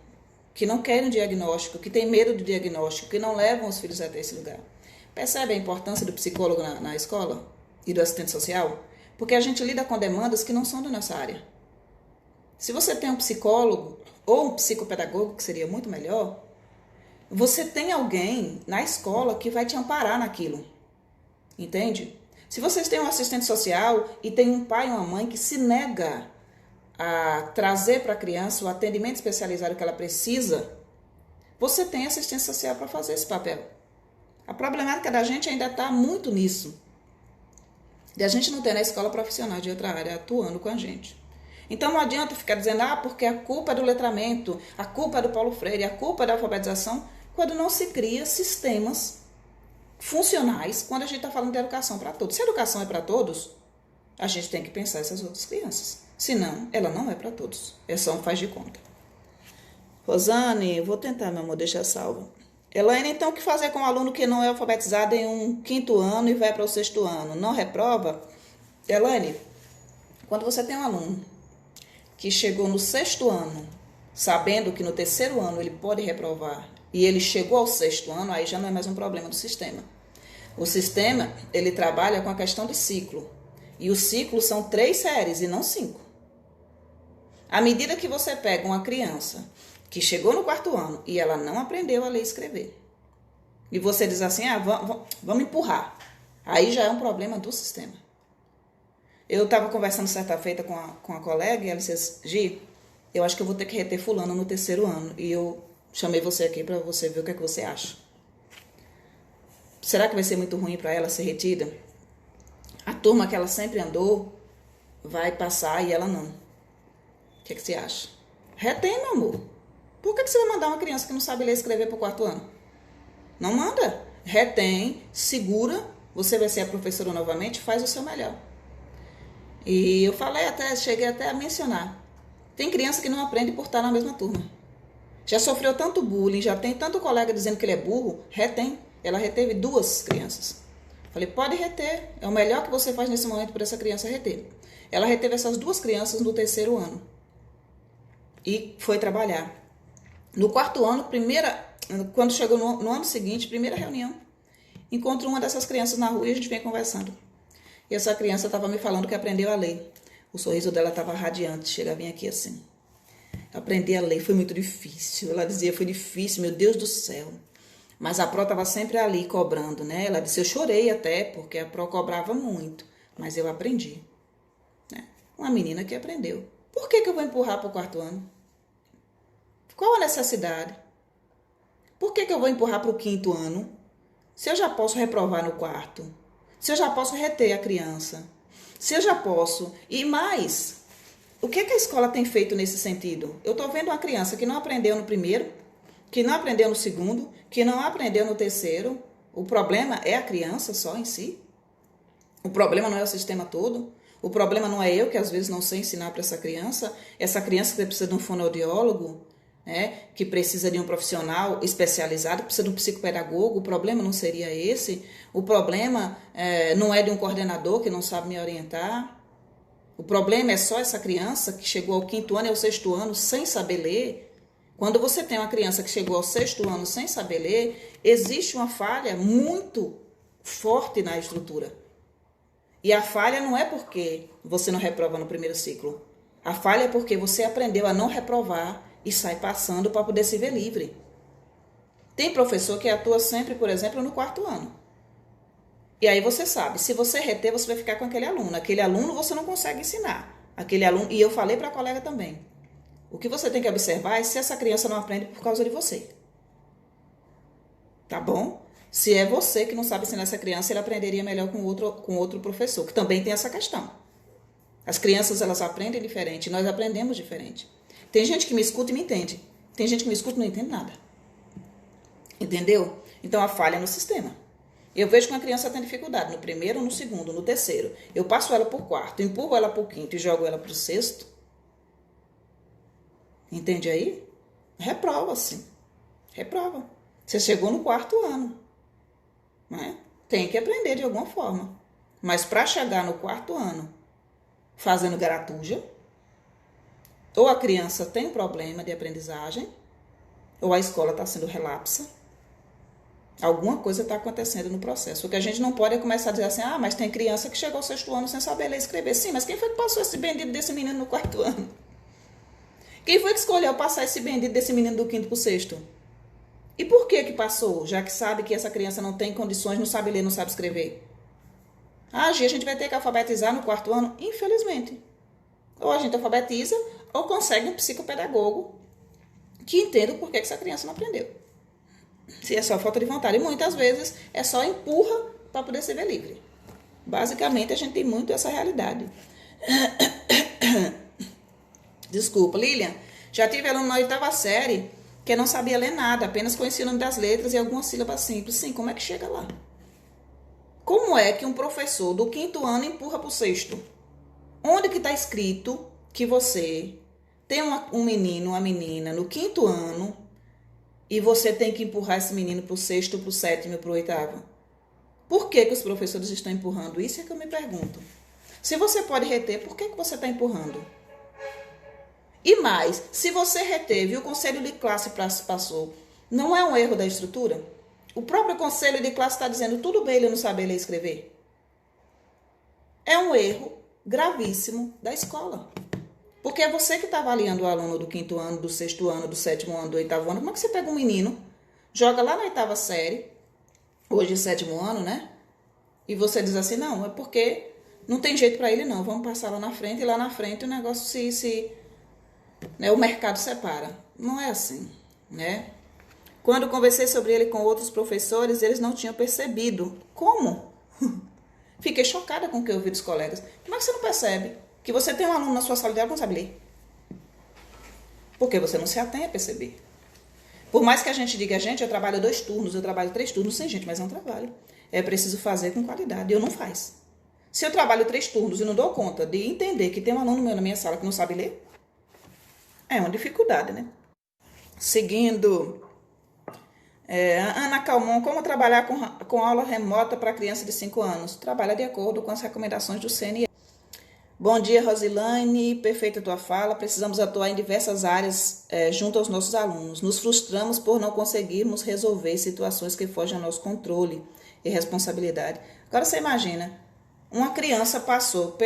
que não querem diagnóstico, que têm medo do diagnóstico, que não levam os filhos até esse lugar. Percebe a importância do psicólogo na escola e do assistente social? Porque a gente lida com demandas que não são da nossa área. Se você tem um psicólogo ou um psicopedagogo, que seria muito melhor, você tem alguém na escola que vai te amparar naquilo. Entende? Se vocês têm um assistente social e tem um pai ou uma mãe que se nega a trazer para a criança o atendimento especializado que ela precisa, você tem assistência social para fazer esse papel. A problemática da gente ainda está muito nisso. De a gente não ter na escola profissional de outra área atuando com a gente. Então não adianta ficar dizendo, porque a culpa é do letramento, a culpa é do Paulo Freire, a culpa é da alfabetização, quando não se cria sistemas funcionais, quando a gente está falando de educação para todos. Se a educação é para todos, a gente tem que pensar essas outras crianças. Senão, ela não é para todos. É só um faz de conta. Rosane, vou tentar, meu amor, deixar salvo. Elaine, então, o que fazer com um aluno que não é alfabetizado em um 5º ano e vai para o 6º ano? Não reprova? Elaine, quando você tem um aluno que chegou no 6º ano, sabendo que no 3º ano ele pode reprovar, e ele chegou ao 6º ano, aí já não é mais um problema do sistema. O sistema, ele trabalha com a questão de ciclo. E os ciclos são 3 séries e não 5. À medida que você pega uma criança que chegou no quarto ano e ela não aprendeu a ler e escrever, e você diz assim, vamos empurrar, aí já é um problema do sistema. Eu estava conversando certa feita com a colega e ela disse, Gi, eu acho que eu vou ter que reter fulano no terceiro ano, e eu chamei você aqui para você ver o que é que você acha. Será que vai ser muito ruim para ela ser retida? A turma que ela sempre andou vai passar e ela não. O que é que você acha? Retém, meu amor. Por que você vai mandar uma criança que não sabe ler e escrever para o quarto ano? Não manda. Retém, segura, você vai ser a professora novamente, faz o seu melhor. E eu cheguei até a mencionar. Tem criança que não aprende por estar na mesma turma. Já sofreu tanto bullying, já tem tanto colega dizendo que ele é burro, retém. Ela reteve 2 crianças. Falei, pode reter, é o melhor que você faz nesse momento para essa criança reter. Ela reteve essas 2 crianças no terceiro ano. E foi trabalhar. No quarto ano, quando chegou no ano seguinte, primeira reunião, encontro uma dessas crianças na rua e a gente vem conversando. E essa criança estava me falando que aprendeu a ler. O sorriso dela estava radiante, chega a vir aqui assim. Aprender a ler foi muito difícil. Ela dizia, foi difícil, meu Deus do céu. Mas a Pro estava sempre ali cobrando, né? Ela disse, eu chorei até, porque a Pro cobrava muito. Mas eu aprendi. Né? Uma menina que aprendeu. Por que eu vou empurrar para o quarto ano? Qual a necessidade? Por que eu vou empurrar para o quinto ano? Se eu já posso reprovar no quarto. Se eu já posso reter a criança. Se eu já posso. E mais, o que a escola tem feito nesse sentido? Eu estou vendo uma criança que não aprendeu no primeiro, que não aprendeu no segundo, que não aprendeu no terceiro. O problema é a criança só em si? O problema não é o sistema todo? O problema não é eu que às vezes não sei ensinar para essa criança que precisa de um fonoaudiólogo, né, que precisa de um profissional especializado, precisa de um psicopedagogo. O problema não seria esse? O problema não é de um coordenador que não sabe me orientar? O problema é só essa criança que chegou ao quinto ano e ao sexto ano sem saber ler? Quando você tem uma criança que chegou ao sexto ano sem saber ler, existe uma falha muito forte na estrutura. E a falha não é porque você não reprova no primeiro ciclo. A falha é porque você aprendeu a não reprovar e sai passando para poder se ver livre. Tem professor que atua sempre, por exemplo, no quarto ano. E aí você sabe, se você reter, você vai ficar com aquele aluno. Aquele aluno você não consegue ensinar. Aquele aluno, e eu falei para a colega também. O que você tem que observar é se essa criança não aprende por causa de você. Tá bom? Se é você que não sabe ensinar essa criança, ele aprenderia melhor com outro professor, que também tem essa questão. As crianças, elas aprendem diferente, nós aprendemos diferente. Tem gente que me escuta e me entende. Tem gente que me escuta e não entende nada. Entendeu? Então, a falha é no sistema. Eu vejo que uma criança tem dificuldade no primeiro, no segundo, no terceiro. Eu passo ela para o quarto, empurro ela para o quinto e jogo ela para o sexto. Entende aí? Reprova, sim. Reprova. Você chegou no quarto ano. Né? Tem que aprender de alguma forma. Mas para chegar no quarto ano fazendo garatuja, ou a criança tem problema de aprendizagem, ou a escola está sendo relapsa. Alguma coisa está acontecendo no processo. O que a gente não pode é começar a dizer assim, mas tem criança que chegou ao sexto ano sem saber ler e escrever. Sim, mas quem foi que passou esse bendito desse menino no quarto ano? Quem foi que escolheu passar esse bendito desse menino do quinto para o sexto? E por que passou, já que sabe que essa criança não tem condições, não sabe ler, não sabe escrever? A gente vai ter que alfabetizar no quarto ano? Infelizmente. Ou a gente alfabetiza, ou consegue um psicopedagogo que entenda por que essa criança não aprendeu. Se é só falta de vontade. E muitas vezes é só empurra para poder se ver livre. Basicamente, a gente tem muito essa realidade. Desculpa, Lilian. Já tive aluno na 8ª série que não sabia ler nada, apenas conhecia o nome das letras e algumas sílabas simples. Sim, como é que chega lá? Como é que um professor do 5º ano empurra para o 6º? Onde que está escrito que você tem um menino, uma menina no 5º ano e você tem que empurrar esse menino para o 6º, para o 7º, para o 8º? Por que os professores estão empurrando? Isso é que eu me pergunto. Se você pode reter, por que você está empurrando? E mais, se você reteve e o conselho de classe passou, não é um erro da estrutura? O próprio conselho de classe está dizendo, tudo bem ele não saber ler e escrever. É um erro gravíssimo da escola. Porque é você que está avaliando o aluno do 5º ano, do 6º ano, do 7º ano, do 8º ano. Como é que você pega um menino, joga lá na 8ª série, hoje 7º ano, né? E você diz assim, não, é porque não tem jeito para ele não, vamos passar lá na frente, e lá na frente o negócio né, o mercado separa. Não é assim, né? Quando conversei sobre ele com outros professores, eles não tinham percebido. Como? Fiquei chocada com o que eu ouvi dos colegas. Como é que você não percebe que você tem um aluno na sua sala de aula que não sabe ler? Porque você não se atém a perceber. Por mais que a gente diga, gente, eu trabalho 2 turnos, eu trabalho 3 turnos, sim, gente, mas é um trabalho. É preciso fazer com qualidade. Eu não faço. Se eu trabalho 3 turnos e não dou conta de entender que tem um aluno meu na minha sala que não sabe ler, é uma dificuldade, né? Seguindo, Ana Calmon, como trabalhar com aula remota para criança de 5 anos? Trabalha de acordo com as recomendações do CNE. Bom dia, Rosilane, perfeita tua fala. Precisamos atuar em diversas áreas junto aos nossos alunos. Nos frustramos por não conseguirmos resolver situações que fogem ao nosso controle e responsabilidade. Agora você imagina, uma criança passou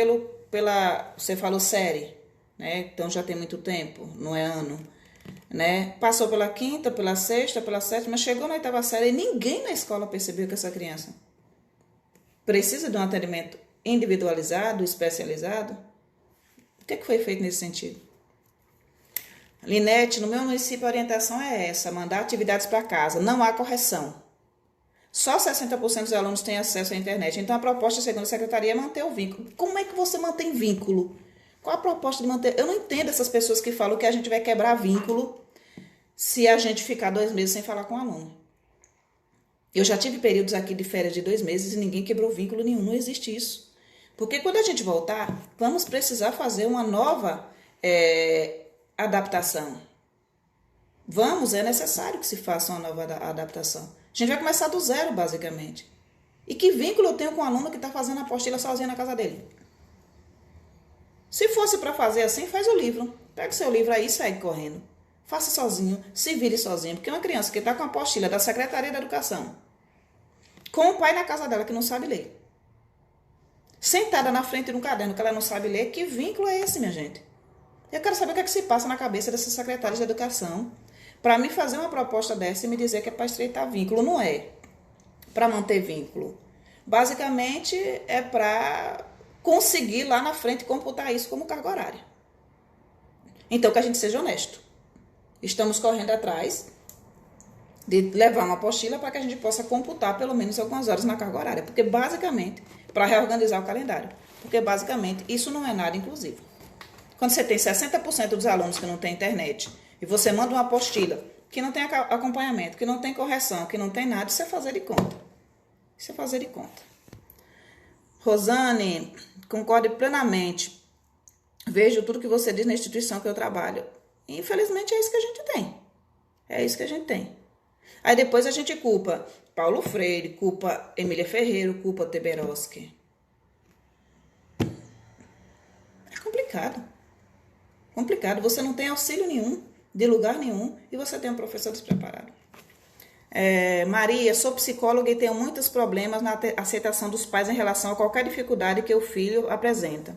você falou série, né? Então já tem muito tempo, não é ano, né? Passou pela 5ª, pela 6ª, pela 7ª, chegou na 8ª série e ninguém na escola percebeu que essa criança precisa de um atendimento individualizado, especializado. O que foi feito nesse sentido? Linete, no meu município a orientação é essa, mandar atividades para casa, não há correção. Só 60% dos alunos têm acesso à internet. Então, a proposta, segundo a secretaria, é manter o vínculo. Como é que você mantém vínculo? Qual a proposta de manter? Eu não entendo essas pessoas que falam que a gente vai quebrar vínculo se a gente ficar 2 meses sem falar com o aluno. Eu já tive períodos aqui de férias de 2 meses e ninguém quebrou vínculo nenhum. Não existe isso. Porque quando a gente voltar, vamos precisar fazer uma nova adaptação. É necessário que se faça uma nova adaptação. A gente vai começar do zero, basicamente. E que vínculo eu tenho com um aluno que está fazendo a apostila sozinho na casa dele? Se fosse para fazer assim, faz o livro. Pega o seu livro aí e segue correndo. Faça sozinho, se vire sozinho. Porque uma criança que está com a apostila da Secretaria da Educação, com o pai na casa dela que não sabe ler, sentada na frente de um caderno que ela não sabe ler, que vínculo é esse, minha gente? Eu quero saber o que é que se passa na cabeça desses secretários de educação para me fazer uma proposta dessa e me dizer que é para estreitar vínculo. Não é para manter vínculo. Basicamente é para conseguir lá na frente computar isso como carga horária. Então que a gente seja honesto. Estamos correndo atrás de levar uma apostila para que a gente possa computar pelo menos algumas horas na carga horária. Porque basicamente, para reorganizar o calendário. Porque basicamente isso não é nada inclusivo. Quando você tem 60% dos alunos que não tem internet e você manda uma apostila que não tem acompanhamento, que não tem correção, que não tem nada, isso é fazer de conta. Isso é fazer de conta. Rosane, concordo plenamente. Vejo tudo que você diz na instituição que eu trabalho. Infelizmente é isso que a gente tem. É isso que a gente tem. Aí depois a gente culpa Paulo Freire, culpa Emília Ferreiro, culpa Teberoski. É complicado. Complicado. Você não tem auxílio nenhum, de lugar nenhum, e você tem um professor despreparado. Maria, sou psicóloga e tenho muitos problemas na aceitação dos pais em relação a qualquer dificuldade que o filho apresenta.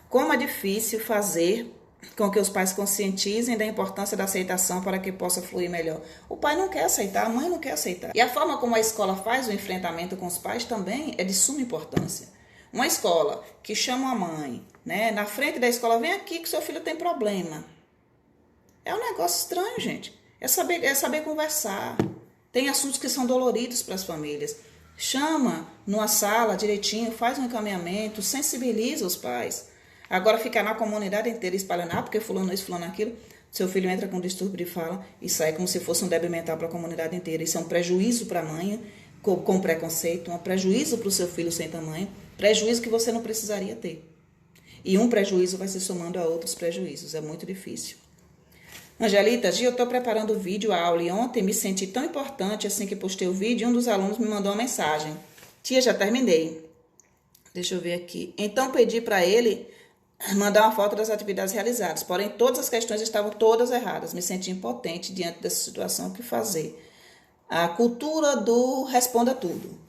Como é difícil fazer com que os pais conscientizem da importância da aceitação para que possa fluir melhor. O pai não quer aceitar, a mãe não quer aceitar. E a forma como a escola faz o enfrentamento com os pais também é de suma importância. Uma escola que chama a mãe, né, na frente da escola, vem aqui que seu filho tem problema. É um negócio estranho, gente. É saber conversar. Tem assuntos que são doloridos para as famílias. Chama numa sala direitinho, faz um encaminhamento, sensibiliza os pais. Agora ficar na comunidade inteira espalhando, porque fulano isso, fulano aquilo, seu filho entra com distúrbio de fala e sai como se fosse um débil mental para a comunidade inteira. Isso é um prejuízo para a mãe com preconceito, um prejuízo para o seu filho sem tamanho, prejuízo que você não precisaria ter. E um prejuízo vai se somando a outros prejuízos. É muito difícil. Angelita, Gia, eu estou preparando o vídeo, a aula, e ontem me senti tão importante assim que postei o vídeo, e um dos alunos me mandou uma mensagem. Tia, já terminei. Deixa eu ver aqui. Então, pedi para ele mandar uma foto das atividades realizadas, porém, todas as questões estavam todas erradas. Me senti impotente diante dessa situação, o que fazer? A cultura do responda tudo.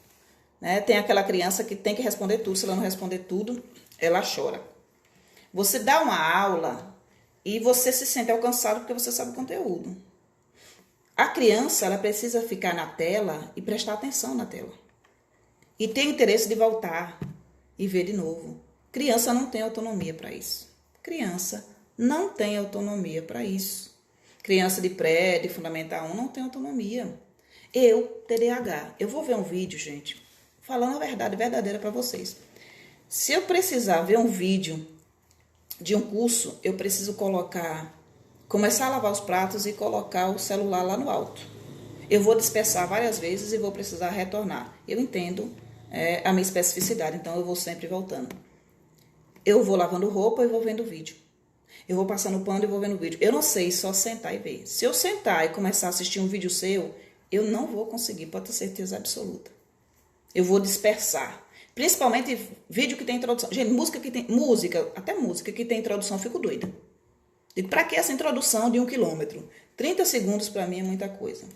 Né? Tem aquela criança que tem que responder tudo, se ela não responder tudo, ela chora. Você dá uma aula e você se sente alcançado porque você sabe o conteúdo. A criança, ela precisa ficar na tela e prestar atenção na tela. E ter interesse de voltar e ver de novo. Criança não tem autonomia para isso. Criança não tem autonomia para isso. Criança de pré, de fundamental 1, não tem autonomia. Eu, TDAH, eu vou ver um vídeo, gente, falando a verdade verdadeira para vocês. Se eu precisar ver um vídeo de um curso, eu preciso começar a lavar os pratos e colocar o celular lá no alto. Eu vou dispersar várias vezes e vou precisar retornar. Eu entendo a minha especificidade, então eu vou sempre voltando. Eu vou lavando roupa e vou vendo vídeo. Eu vou passando pano e vou vendo vídeo. Eu não sei só sentar e ver. Se eu sentar e começar a assistir um vídeo seu, eu não vou conseguir, pode ter certeza absoluta. Eu vou dispersar. Principalmente vídeo que tem introdução. Gente, até música que tem introdução, eu fico doida. E para que essa introdução de 1 quilômetro? 30 segundos para mim é muita coisa.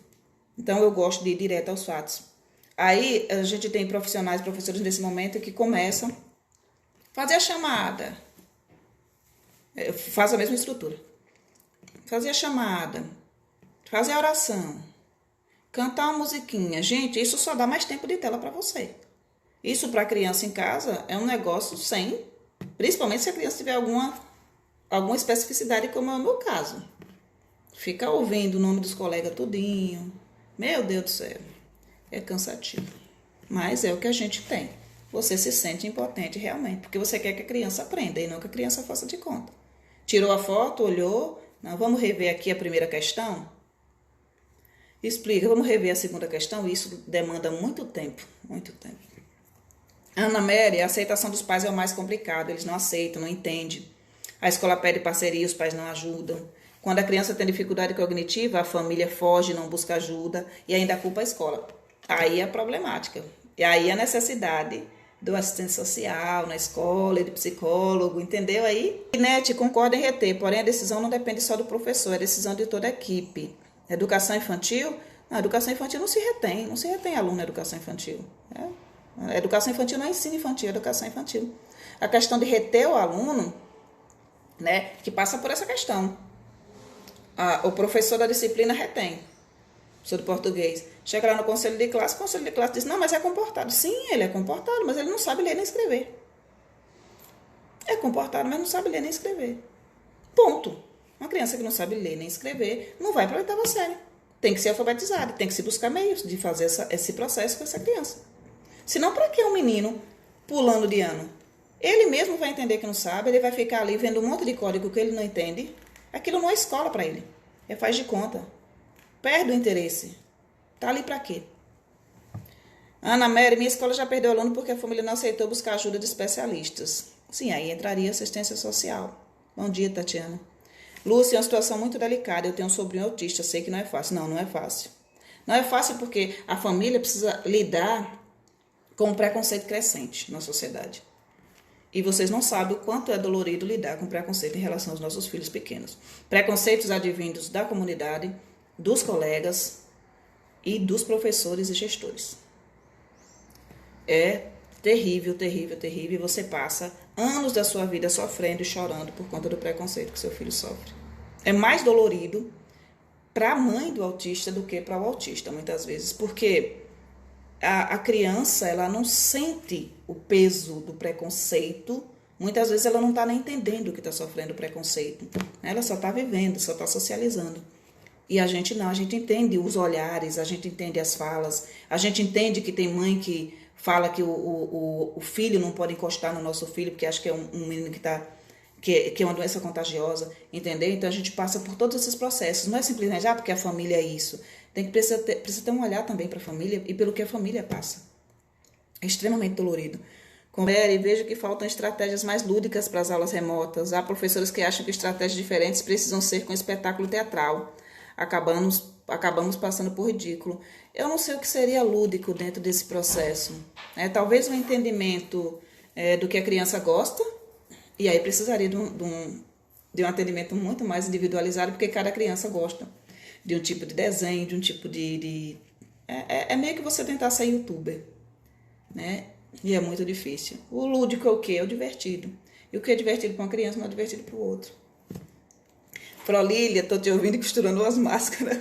Então eu gosto de ir direto aos fatos. Aí a gente tem professores nesse momento que começam a fazer a chamada. Faz a mesma estrutura. Fazer a chamada. Fazer a oração. Cantar uma musiquinha. Gente, isso só dá mais tempo de tela para você. Isso para a criança em casa é um negócio sem, principalmente se a criança tiver alguma especificidade, como é o meu caso. Fica ouvindo o nome dos colegas tudinho. Meu Deus do céu. É cansativo. Mas é o que a gente tem. Você se sente impotente realmente, porque você quer que a criança aprenda e não que a criança faça de conta. Tirou a foto, olhou. Não, vamos rever aqui a primeira questão? Explica, vamos rever a segunda questão. Isso demanda muito tempo, muito tempo. Ana Mary, a aceitação dos pais é o mais complicado. Eles não aceitam, não entendem. A escola pede parceria, os pais não ajudam. Quando a criança tem dificuldade cognitiva, a família foge, não busca ajuda e ainda culpa a escola. Aí é a problemática. E aí a necessidade do assistente social na escola, de psicólogo, entendeu aí? Nete concorda em reter, porém a decisão não depende só do professor, é decisão de toda a equipe. Educação infantil? Não, educação infantil não se retém aluno na educação infantil. A educação infantil não é ensino infantil, é educação infantil. A questão de reter o aluno, né, que passa por essa questão. O professor da disciplina retém. Professor de português. Chega lá no conselho de classe, o conselho de classe diz, não, mas é comportado. Sim, ele é comportado, mas ele não sabe ler nem escrever. É comportado, mas não sabe ler nem escrever. Ponto. Uma criança que não sabe ler nem escrever não vai para a oitava série. Tem que ser alfabetizada, tem que se buscar meios de fazer esse processo com essa criança. Senão, para que um menino pulando de ano? Ele mesmo vai entender que não sabe, ele vai ficar ali vendo um monte de código que ele não entende. Aquilo não é escola para ele. É faz de conta. Perde o interesse. Tá ali para quê? Ana Mary, minha escola já perdeu aluno porque a família não aceitou buscar ajuda de especialistas. Sim, aí entraria assistência social. Bom dia, Tatiana. Lúcia, é uma situação muito delicada. Eu tenho um sobrinho autista, sei que não é fácil. Não, não é fácil. Não é fácil porque a família precisa lidar com um preconceito crescente na sociedade. E vocês não sabem o quanto é dolorido lidar com preconceito em relação aos nossos filhos pequenos. Preconceitos advindos da comunidade, dos colegas e dos professores e gestores. É terrível, terrível, terrível. E você passa anos da sua vida sofrendo e chorando por conta do preconceito que seu filho sofre. É mais dolorido para a mãe do autista do que para o autista, muitas vezes. Porque a criança, ela não sente o peso do preconceito. Muitas vezes ela não está nem entendendo que está sofrendo preconceito. Ela só está vivendo, só está socializando. E a gente não, a gente entende os olhares, a gente entende as falas, a gente entende que tem mãe que fala que o filho não pode encostar no nosso filho, porque acha que é um menino que é uma doença contagiosa, entendeu? Então a gente passa por todos esses processos. Não é simplesmente, porque a família é isso. Precisa ter um olhar também para a família e pelo que a família passa. É extremamente dolorido. Converse e vejo que faltam estratégias mais lúdicas para as aulas remotas. Há professores que acham que estratégias diferentes precisam ser com espetáculo teatral. Acabamos passando por ridículo. Eu não sei o que seria lúdico dentro desse processo. Talvez um entendimento do que a criança gosta, e aí precisaria de um atendimento muito mais individualizado, porque cada criança gosta de um tipo de desenho, de um tipo de... É meio que você tentar ser youtuber, né? E é muito difícil. O lúdico é o quê? É o divertido. E o que é divertido para uma criança não é divertido para o outro. Prolília, tô te ouvindo costurando as máscaras.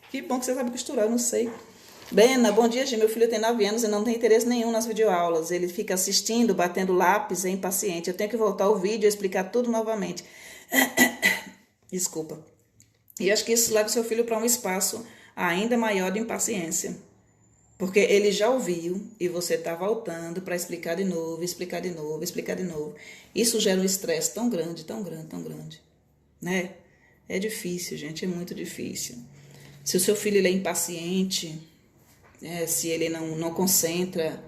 Que bom que você sabe costurar, eu não sei. Bena, bom dia, Gi. Meu filho tem 9 anos e não tem interesse nenhum nas videoaulas. Ele fica assistindo, batendo lápis, é impaciente. Eu tenho que voltar o vídeo e explicar tudo novamente. Desculpa. E acho que isso leva o seu filho para um espaço ainda maior de impaciência. Porque ele já ouviu e você está voltando para explicar de novo, explicar de novo, explicar de novo. Isso gera um estresse tão grande, tão grande, tão grande. Né? É difícil, gente, é muito difícil. Se o seu filho ele é impaciente, se ele não concentra,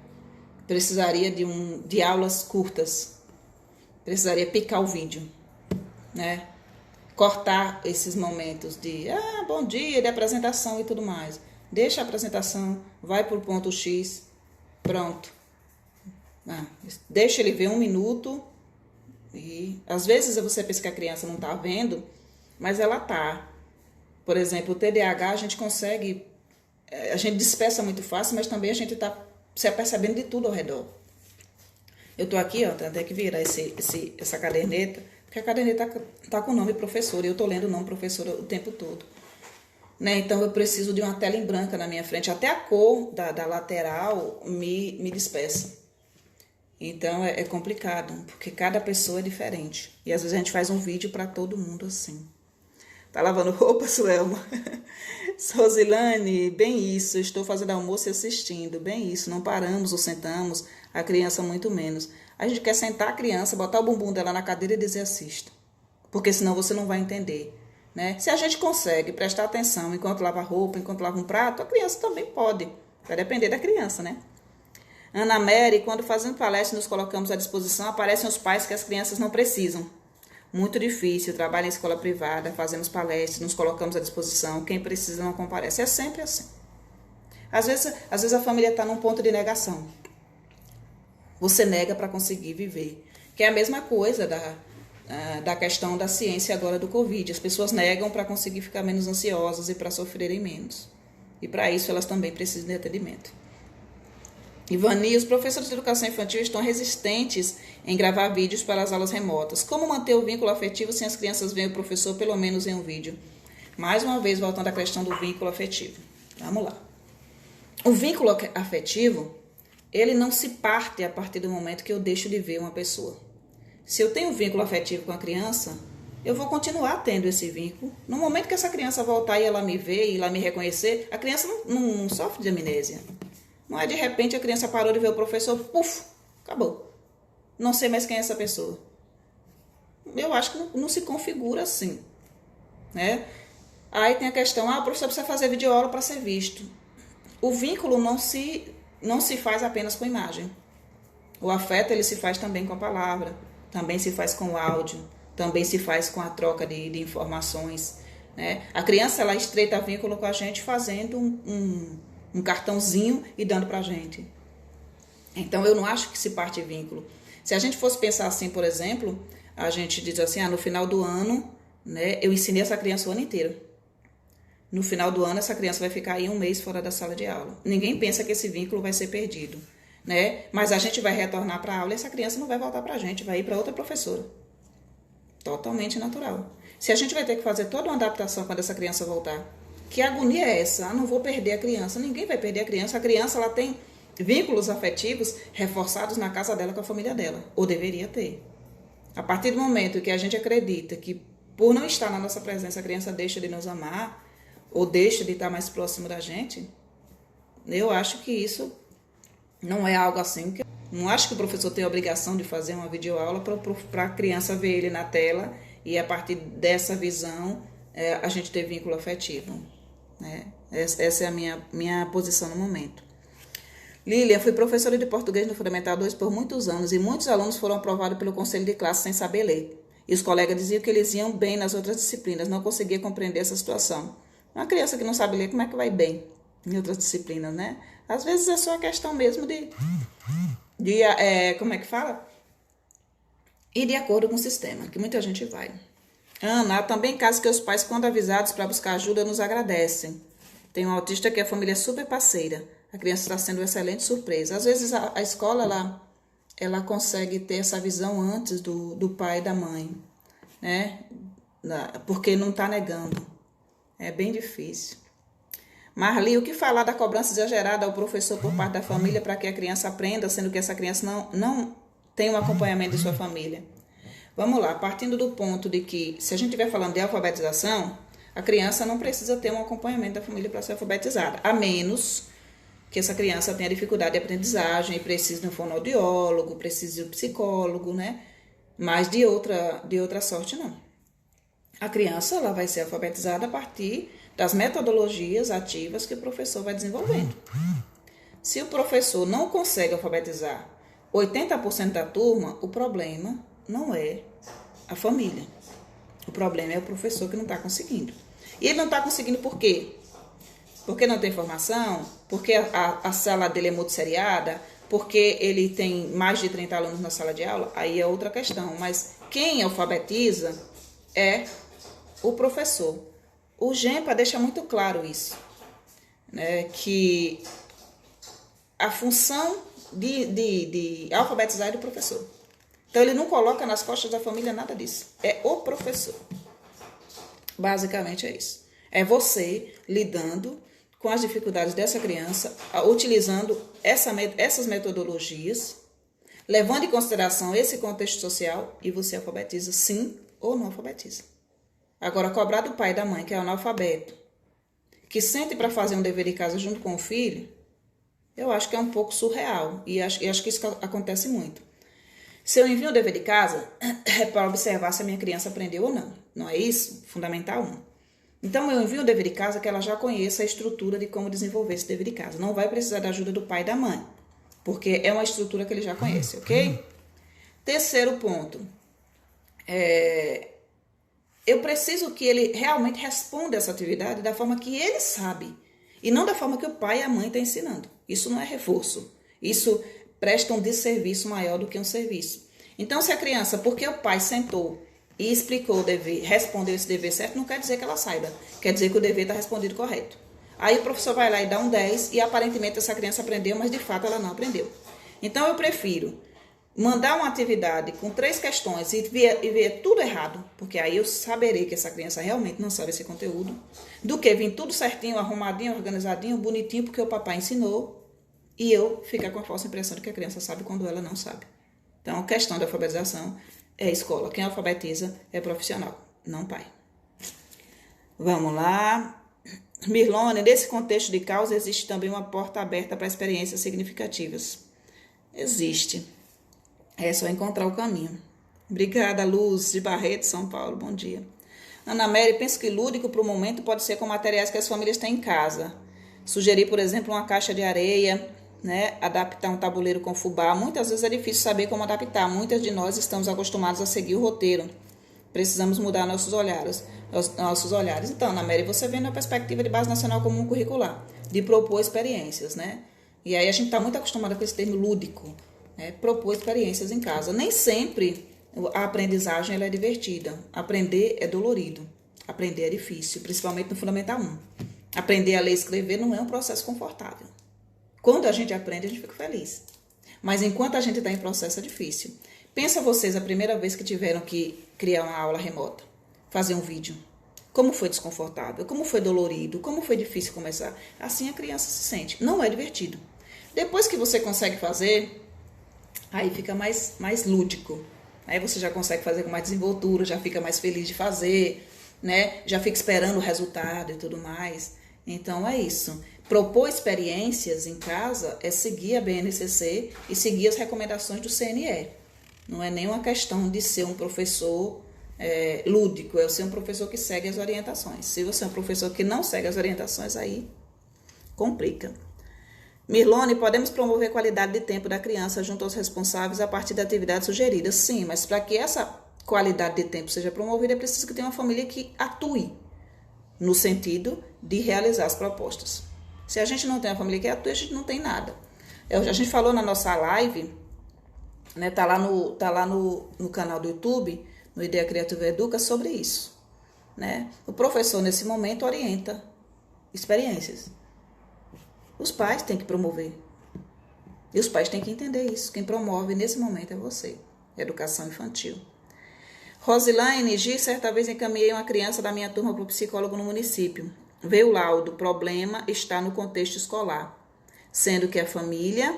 precisaria de aulas curtas. Precisaria picar o vídeo, né? Cortar esses momentos de bom dia, de apresentação e tudo mais. Deixa a apresentação, vai para o ponto X, pronto. Deixa ele ver 1 minuto e às vezes você pensa que a criança não está vendo, mas ela está. Por exemplo, o TDAH a gente consegue, a gente dispersa muito fácil, mas também a gente está se apercebendo de tudo ao redor. Eu estou aqui, ó, tem até que virar essa caderneta, porque a caderneta tá com o nome professor e eu estou lendo o nome professor o tempo todo. Né? Então eu preciso de uma tela em branca na minha frente. Até a cor da lateral me dispersa. Então é complicado, porque cada pessoa é diferente. E às vezes a gente faz um vídeo para todo mundo assim. Tá lavando roupa, Suelma? Rosilane, bem isso. Estou fazendo almoço e assistindo. Bem isso. Não paramos ou sentamos. A criança muito menos. A gente quer sentar a criança, botar o bumbum dela na cadeira e dizer assista. Porque senão você não vai entender. Né? Se a gente consegue prestar atenção enquanto lava roupa, enquanto lava um prato, a criança também pode. Vai depender da criança, né? Ana Mary, quando fazendo palestra e nos colocamos à disposição, aparecem os pais que as crianças não precisam. Muito difícil, trabalho em escola privada, fazemos palestras, nos colocamos à disposição, quem precisa não comparece. É sempre assim. Às vezes a família está num ponto de negação. Você nega para conseguir viver. Que é a mesma coisa da questão da ciência agora do Covid. As pessoas negam para conseguir ficar menos ansiosas e para sofrerem menos. E para isso elas também precisam de atendimento. Ivani, os professores de educação infantil estão resistentes em gravar vídeos para as aulas remotas. Como manter o vínculo afetivo se as crianças veem o professor pelo menos em um vídeo? Mais uma vez, voltando à questão do vínculo afetivo. Vamos lá. O vínculo afetivo, ele não se parte a partir do momento que eu deixo de ver uma pessoa. Se eu tenho um vínculo afetivo com a criança, eu vou continuar tendo esse vínculo. No momento que essa criança voltar e ela me ver e ela me reconhecer, a criança não sofre de amnésia. Não é de repente a criança parou de ver o professor, puf, acabou. Não sei mais quem é essa pessoa. Eu acho que não se configura assim. Né? Aí tem a questão, o professor precisa fazer videoaula para ser visto. O vínculo não se faz apenas com imagem. O afeto ele se faz também com a palavra, também se faz com o áudio, também se faz com a troca de informações. Né? A criança ela estreita vínculo com a gente fazendo um cartãozinho e dando pra gente. Então eu não acho que se parte vínculo. Se a gente fosse pensar assim, por exemplo, a gente diz assim, no final do ano, né, eu ensinei essa criança o ano inteiro. No final do ano essa criança vai ficar aí 1 mês fora da sala de aula. Ninguém pensa que esse vínculo vai ser perdido, né? Mas a gente vai retornar para a aula e essa criança não vai voltar pra gente, vai ir para outra professora. Totalmente natural. Se a gente vai ter que fazer toda uma adaptação quando essa criança voltar, que agonia é essa? Não vou perder a criança. Ninguém vai perder a criança. A criança ela tem vínculos afetivos reforçados na casa dela com a família dela. Ou deveria ter. A partir do momento que a gente acredita que por não estar na nossa presença a criança deixa de nos amar ou deixa de estar mais próximo da gente, eu acho que isso não é algo assim. Não acho que o professor tem a obrigação de fazer uma videoaula para a criança ver ele na tela e a partir dessa visão a gente ter vínculo afetivo. Né? Essa é a minha posição no momento. Lília, fui professora de português no Fundamental 2 por muitos anos e muitos alunos foram aprovados pelo conselho de classe sem saber ler. E os colegas diziam que eles iam bem nas outras disciplinas, não conseguia compreender essa situação. Uma criança que não sabe ler, como é que vai bem em outras disciplinas, né? Às vezes é só a questão mesmo de como é que fala? Ir de acordo com o sistema, que muita gente vai. Ana, há também casos que os pais, quando avisados para buscar ajuda, nos agradecem. Tem um autista que a família é super parceira. A criança está sendo uma excelente surpresa. Às vezes a escola ela consegue ter essa visão antes do pai e da mãe, né? Porque não está negando. É bem difícil. Marli, o que falar da cobrança exagerada ao professor por parte da família para que a criança aprenda, sendo que essa criança não tem um acompanhamento de sua família? Vamos lá, partindo do ponto de que, se a gente estiver falando de alfabetização, a criança não precisa ter um acompanhamento da família para ser alfabetizada, a menos que essa criança tenha dificuldade de aprendizagem e precise de um fonoaudiólogo, precise de um psicólogo, né? Mas de outra sorte, não. A criança ela vai ser alfabetizada a partir das metodologias ativas que o professor vai desenvolvendo. Se o professor não consegue alfabetizar 80% da turma, o problema não é a família. O problema é o professor que não está conseguindo. E ele não está conseguindo por quê? Porque não tem formação? Porque a sala dele é multisseriada? Porque ele tem mais de 30 alunos na sala de aula? Aí é outra questão. Mas quem alfabetiza é o professor. O GEMPA deixa muito claro isso, né? Que a função de alfabetizar é do professor. Então, ele não coloca nas costas da família nada disso. É o professor. Basicamente é isso. É você lidando com as dificuldades dessa criança, utilizando essas metodologias, levando em consideração esse contexto social, e você alfabetiza sim ou não alfabetiza. Agora, cobrar do pai e da mãe, que é analfabeto, que sente para fazer um dever de casa junto com o filho, eu acho que é um pouco surreal. E acho que isso acontece muito. Se eu envio o dever de casa, é para observar se a minha criança aprendeu ou não. Não é isso? Fundamental 1. Então, eu envio o dever de casa que ela já conheça a estrutura de como desenvolver esse dever de casa. Não vai precisar da ajuda do pai e da mãe, porque é uma estrutura que ele já conhece, ok? Terceiro ponto. Eu preciso que ele realmente responda essa atividade da forma que ele sabe, e não da forma que o pai e a mãe estão ensinando. Isso não é reforço. Isso presta um desserviço maior do que um serviço. Então, se a criança, porque o pai sentou e explicou o dever, respondeu esse dever certo, não quer dizer que ela saiba. Quer dizer que o dever está respondido correto. Aí o professor vai lá e dá um 10 e aparentemente essa criança aprendeu, mas de fato ela não aprendeu. Então, eu prefiro mandar uma atividade com 3 questões e ver tudo errado, porque aí eu saberei que essa criança realmente não sabe esse conteúdo, do que vir tudo certinho, arrumadinho, organizadinho, bonitinho, porque o papai ensinou, e eu ficar com a falsa impressão de que a criança sabe quando ela não sabe. Então, a questão da alfabetização é escola. Quem alfabetiza é profissional, não pai. Vamos lá. Mirlone, nesse contexto de causa, existe também uma porta aberta para experiências significativas. Existe. É só encontrar o caminho. Obrigada, Luz, de Barreto, São Paulo. Bom dia. Ana Mary, penso que lúdico para o momento pode ser com materiais que as famílias têm em casa. Sugerir, por exemplo, uma caixa de areia, né? Adaptar um tabuleiro com fubá. Muitas vezes é difícil saber como adaptar. Muitas de nós estamos acostumados a seguir o roteiro. Precisamos mudar nossos olhares. Então, Ana Mary, você vem na perspectiva de Base Nacional Comum Curricular, de propor experiências, né? E aí a gente está muito acostumado com esse termo lúdico, né? Propor experiências em casa. Nem sempre a aprendizagem ela é divertida. Aprender é dolorido. Aprender é difícil, principalmente no Fundamental 1. Aprender a ler e escrever não é um processo confortável. Quando a gente aprende, a gente fica feliz. Mas enquanto a gente está em processo, é difícil. Pensa vocês a primeira vez que tiveram que criar uma aula remota, fazer um vídeo. Como foi desconfortável, como foi dolorido, como foi difícil começar. Assim a criança se sente. Não é divertido. Depois que você consegue fazer, aí fica mais lúdico. Aí você já consegue fazer com mais desenvoltura, já fica mais feliz de fazer, né? Já fica esperando o resultado e tudo mais. Então é isso. Propor experiências em casa é seguir a BNCC e seguir as recomendações do CNE. Não é nenhuma questão de ser um professor lúdico, é ser um professor que segue as orientações. Se você é um professor que não segue as orientações, aí complica. Mirlone, podemos promover qualidade de tempo da criança junto aos responsáveis a partir da atividade sugerida? Sim, mas para que essa qualidade de tempo seja promovida, é preciso que tenha uma família que atue no sentido de realizar as propostas. Se a gente não tem uma família que atue, a gente não tem nada. A gente falou na nossa live, né, tá lá no canal do YouTube, no Ideia Criativa Educa, sobre isso. Né? O professor, nesse momento, orienta experiências. Os pais têm que promover. E os pais têm que entender isso. Quem promove nesse momento é você. Educação infantil. Rosilaine G, certa vez encaminhei uma criança da minha turma para o psicólogo no município. Veio o laudo, o problema está no contexto escolar, sendo que a família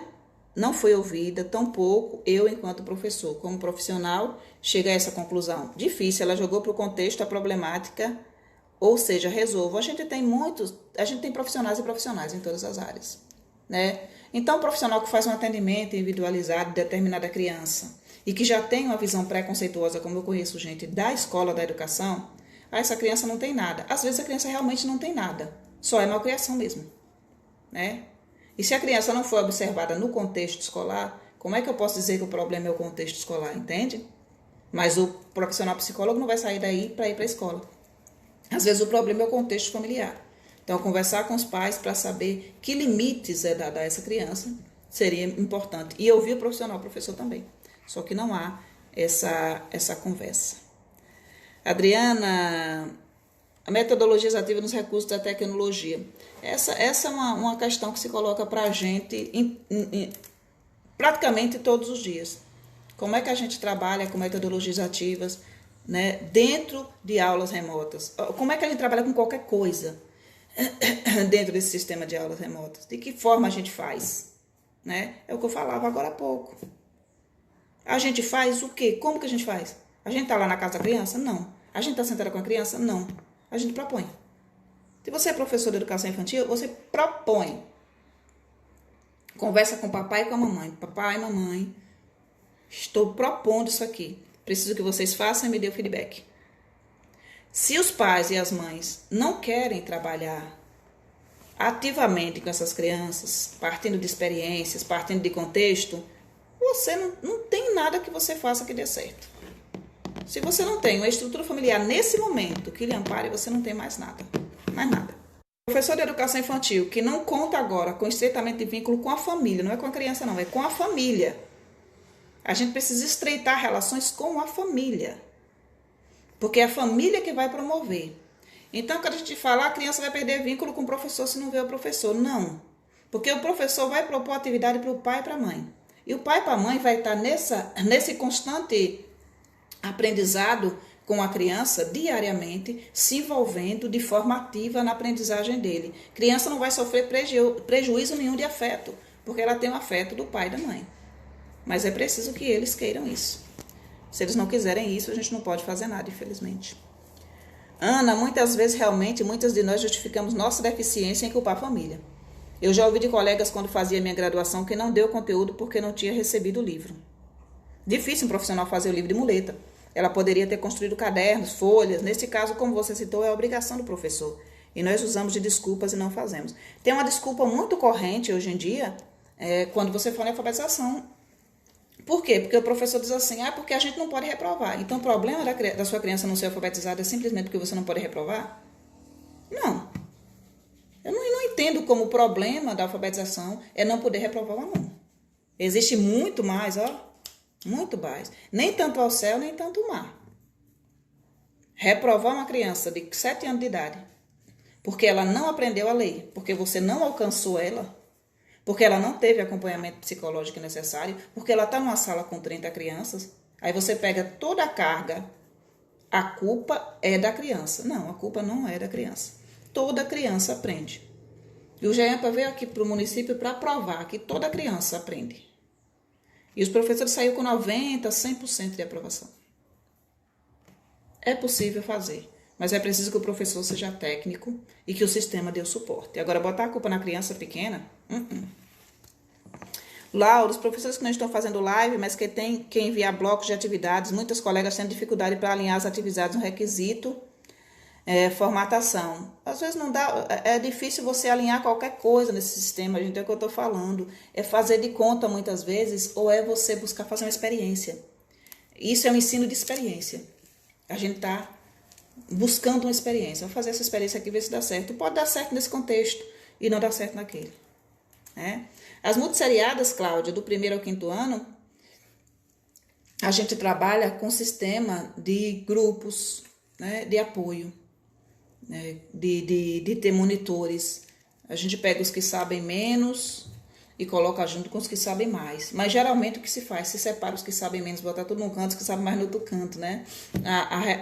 não foi ouvida, tampouco eu, enquanto professor, como profissional, chega a essa conclusão. Difícil, ela jogou para o contexto a problemática, ou seja, resolvo. A gente tem profissionais e profissionais em todas as áreas, né? Então, o profissional que faz um atendimento individualizado de determinada criança e que já tem uma visão preconceituosa, como eu conheço gente da escola, da educação, essa criança não tem nada. Às vezes a criança realmente não tem nada, só é malcriação mesmo, né? E se a criança não for observada no contexto escolar, como é que eu posso dizer que o problema é o contexto escolar, entende? Mas o profissional psicólogo não vai sair daí para ir para a escola. Às vezes o problema é o contexto familiar. Então, conversar com os pais para saber que limites é dado a essa criança seria importante. E ouvir o profissional, o professor também. Só que não há essa conversa. Adriana, a metodologia ativa nos recursos da tecnologia. Essa é uma questão que se coloca para a gente praticamente todos os dias. Como é que a gente trabalha com metodologias ativas, né, dentro de aulas remotas? Como é que a gente trabalha com qualquer coisa dentro desse sistema de aulas remotas? De que forma a gente faz? Né? É o que eu falava agora há pouco. A gente faz o quê? Como que a gente faz? A gente está lá na casa da criança? Não. A gente está sentada com a criança? Não. A gente propõe. Se você é professor de educação infantil, você propõe. Conversa com o papai e com a mamãe. Papai, mamãe, estou propondo isso aqui. Preciso que vocês façam e me dêem o feedback. Se os pais e as mães não querem trabalhar ativamente com essas crianças, partindo de experiências, partindo de contexto, você não tem nada que você faça que dê certo. Se você não tem uma estrutura familiar nesse momento que lhe ampare, você não tem mais nada. Mais nada. Professor de educação infantil que não conta agora com estreitamento de vínculo com a família, não é com a criança não, é com a família. A gente precisa estreitar relações com a família. Porque é a família que vai promover. Então, quando a gente fala, a criança vai perder vínculo com o professor se não vê o professor. Não. Porque o professor vai propor atividade para o pai e para a mãe. E o pai e a mãe vai estar nesse constante aprendizado com a criança diariamente, se envolvendo de forma ativa na aprendizagem dele. Criança não vai sofrer prejuízo nenhum de afeto, porque ela tem o afeto do pai e da mãe. Mas é preciso que eles queiram isso. Se eles não quiserem isso, a gente não pode fazer nada, infelizmente. Ana, muitas vezes, realmente, muitas de nós justificamos nossa deficiência em culpar a família. Eu já ouvi de colegas quando fazia minha graduação que não deu conteúdo porque não tinha recebido o livro. Difícil um profissional fazer o livro de muleta. Ela poderia ter construído cadernos, folhas. Nesse caso, como você citou, é a obrigação do professor. E nós usamos de desculpas e não fazemos. Tem uma desculpa muito corrente hoje em dia, quando você fala em alfabetização. Por quê? Porque o professor diz assim, porque a gente não pode reprovar. Então, o problema da sua criança não ser alfabetizada é simplesmente porque você não pode reprovar? Não. Eu não entendo como o problema da alfabetização é não poder reprovar o aluno. Existe muito mais, muito mais. Nem tanto ao céu, nem tanto ao mar. Reprovar uma criança de 7 anos de idade, porque ela não aprendeu a ler, porque você não alcançou ela, porque ela não teve acompanhamento psicológico necessário, porque ela está numa sala com 30 crianças, aí você pega toda a carga, a culpa é da criança. Não, a culpa não é da criança. Toda criança aprende. E o GEAMPA veio aqui para o município para provar que toda criança aprende. E os professores saíram com 90%, 100% de aprovação. É possível fazer, mas é preciso que o professor seja técnico e que o sistema dê o suporte. Agora, botar a culpa na criança pequena... Laura, os professores que não estão fazendo live, mas que tem que enviar blocos de atividades, muitas colegas têm dificuldade para alinhar as atividades no requisito formatação. Às vezes não dá, é difícil você alinhar qualquer coisa nesse sistema, gente, é o que eu estou falando. É fazer de conta muitas vezes, ou é você buscar fazer uma experiência. Isso é um ensino de experiência. A gente está buscando uma experiência. Vou fazer essa experiência aqui e ver se dá certo. Pode dar certo nesse contexto e não dar certo naquele. As multisseriadas, Cláudia, do 1º ao 5º ano, a gente trabalha com sistema de grupos, de apoio, de ter monitores. A gente pega os que sabem menos e coloca junto com os que sabem mais. Mas geralmente o que se faz? Se separa os que sabem menos, botar tudo num canto, os que sabem mais no outro canto, né?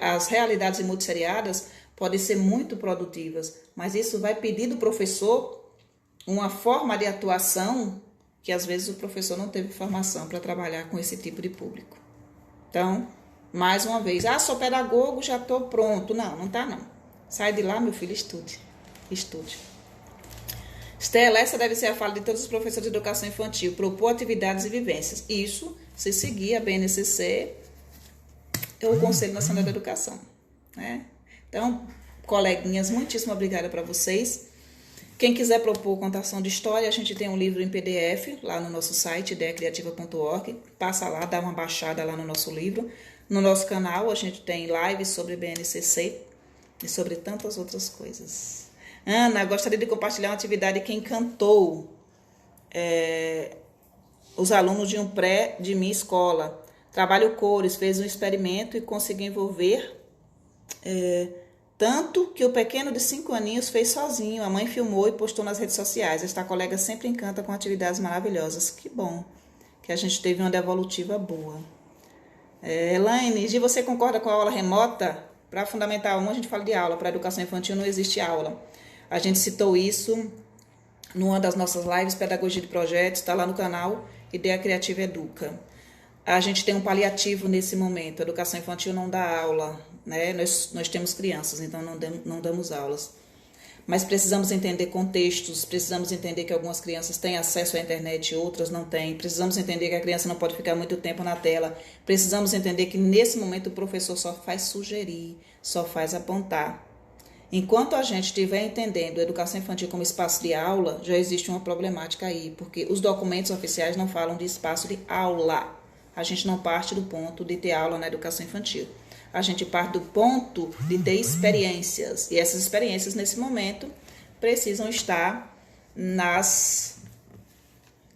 As realidades multisseriadas podem ser muito produtivas, mas isso vai pedir do professor uma forma de atuação que às vezes o professor não teve formação para trabalhar com esse tipo de público. Então, mais uma vez, sou pedagogo, já estou pronto. Não tá não. Sai de lá, meu filho, estude. Estude. Estela, essa deve ser a fala de todos os professores de educação infantil, propor atividades e vivências. Isso, se seguir a BNCC, é o Conselho Nacional da Educação, né? Então, coleguinhas, muitíssimo obrigada para vocês. Quem quiser propor contação de história, a gente tem um livro em PDF lá no nosso site, ideacriativa.org. Passa lá, dá uma baixada lá no nosso livro. No nosso canal, a gente tem lives sobre BNCC e sobre tantas outras coisas. Ana, gostaria de compartilhar uma atividade que encantou os alunos de um pré de minha escola. Trabalho cores, fez um experimento e conseguiu envolver tanto que o pequeno de 5 aninhos fez sozinho. A mãe filmou e postou nas redes sociais. Esta colega sempre encanta com atividades maravilhosas. Que bom que a gente teve uma devolutiva boa. Elaine, Gi, você concorda com a aula remota? Para Fundamental 1 a gente fala de aula, para Educação Infantil não existe aula. A gente citou isso numa das nossas lives, Pedagogia de Projetos, está lá no canal Ideia Criativa Educa. A gente tem um paliativo nesse momento, a Educação Infantil não dá aula, né? Nós temos crianças, então não damos aulas. Mas precisamos entender contextos, precisamos entender que algumas crianças têm acesso à internet e outras não têm. Precisamos entender que a criança não pode ficar muito tempo na tela. Precisamos entender que nesse momento o professor só faz sugerir, só faz apontar. Enquanto a gente estiver entendendo a educação infantil como espaço de aula, já existe uma problemática aí, porque os documentos oficiais não falam de espaço de aula. A gente não parte do ponto de ter aula na educação infantil. A gente parte do ponto de ter experiências. E essas experiências, nesse momento, precisam estar nas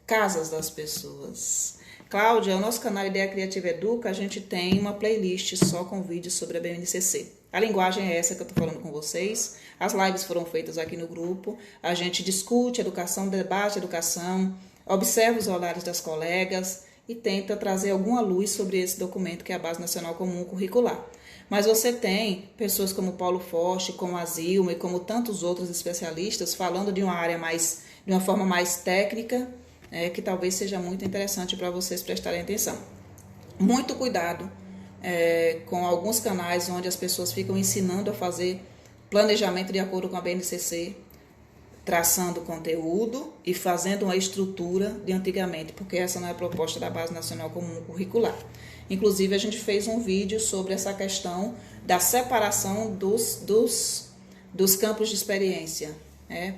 casas das pessoas. Cláudia, o nosso canal Ideia Criativa Educa, a gente tem uma playlist só com vídeos sobre a BNCC. A linguagem é essa que eu estou falando com vocês. As lives foram feitas aqui no grupo. A gente discute educação, debate educação, observa os olhares das colegas e tenta trazer alguma luz sobre esse documento que é a Base Nacional Comum Curricular. Mas você tem pessoas como Paulo Forte, como a Zilma e como tantos outros especialistas falando de uma área de uma forma mais técnica, que talvez seja muito interessante para vocês prestarem atenção. Muito cuidado com alguns canais onde as pessoas ficam ensinando a fazer planejamento de acordo com a BNCC, traçando conteúdo e fazendo uma estrutura de antigamente, porque essa não é a proposta da Base Nacional Comum Curricular. Inclusive, a gente fez um vídeo sobre essa questão da separação dos campos de experiência,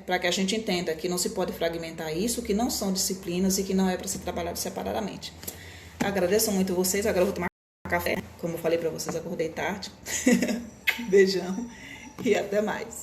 para que a gente entenda que não se pode fragmentar isso, que não são disciplinas e que não é para ser trabalhado separadamente. Agradeço muito vocês, agora eu vou tomar café. Como eu falei para vocês, acordei tarde. Beijão e até mais.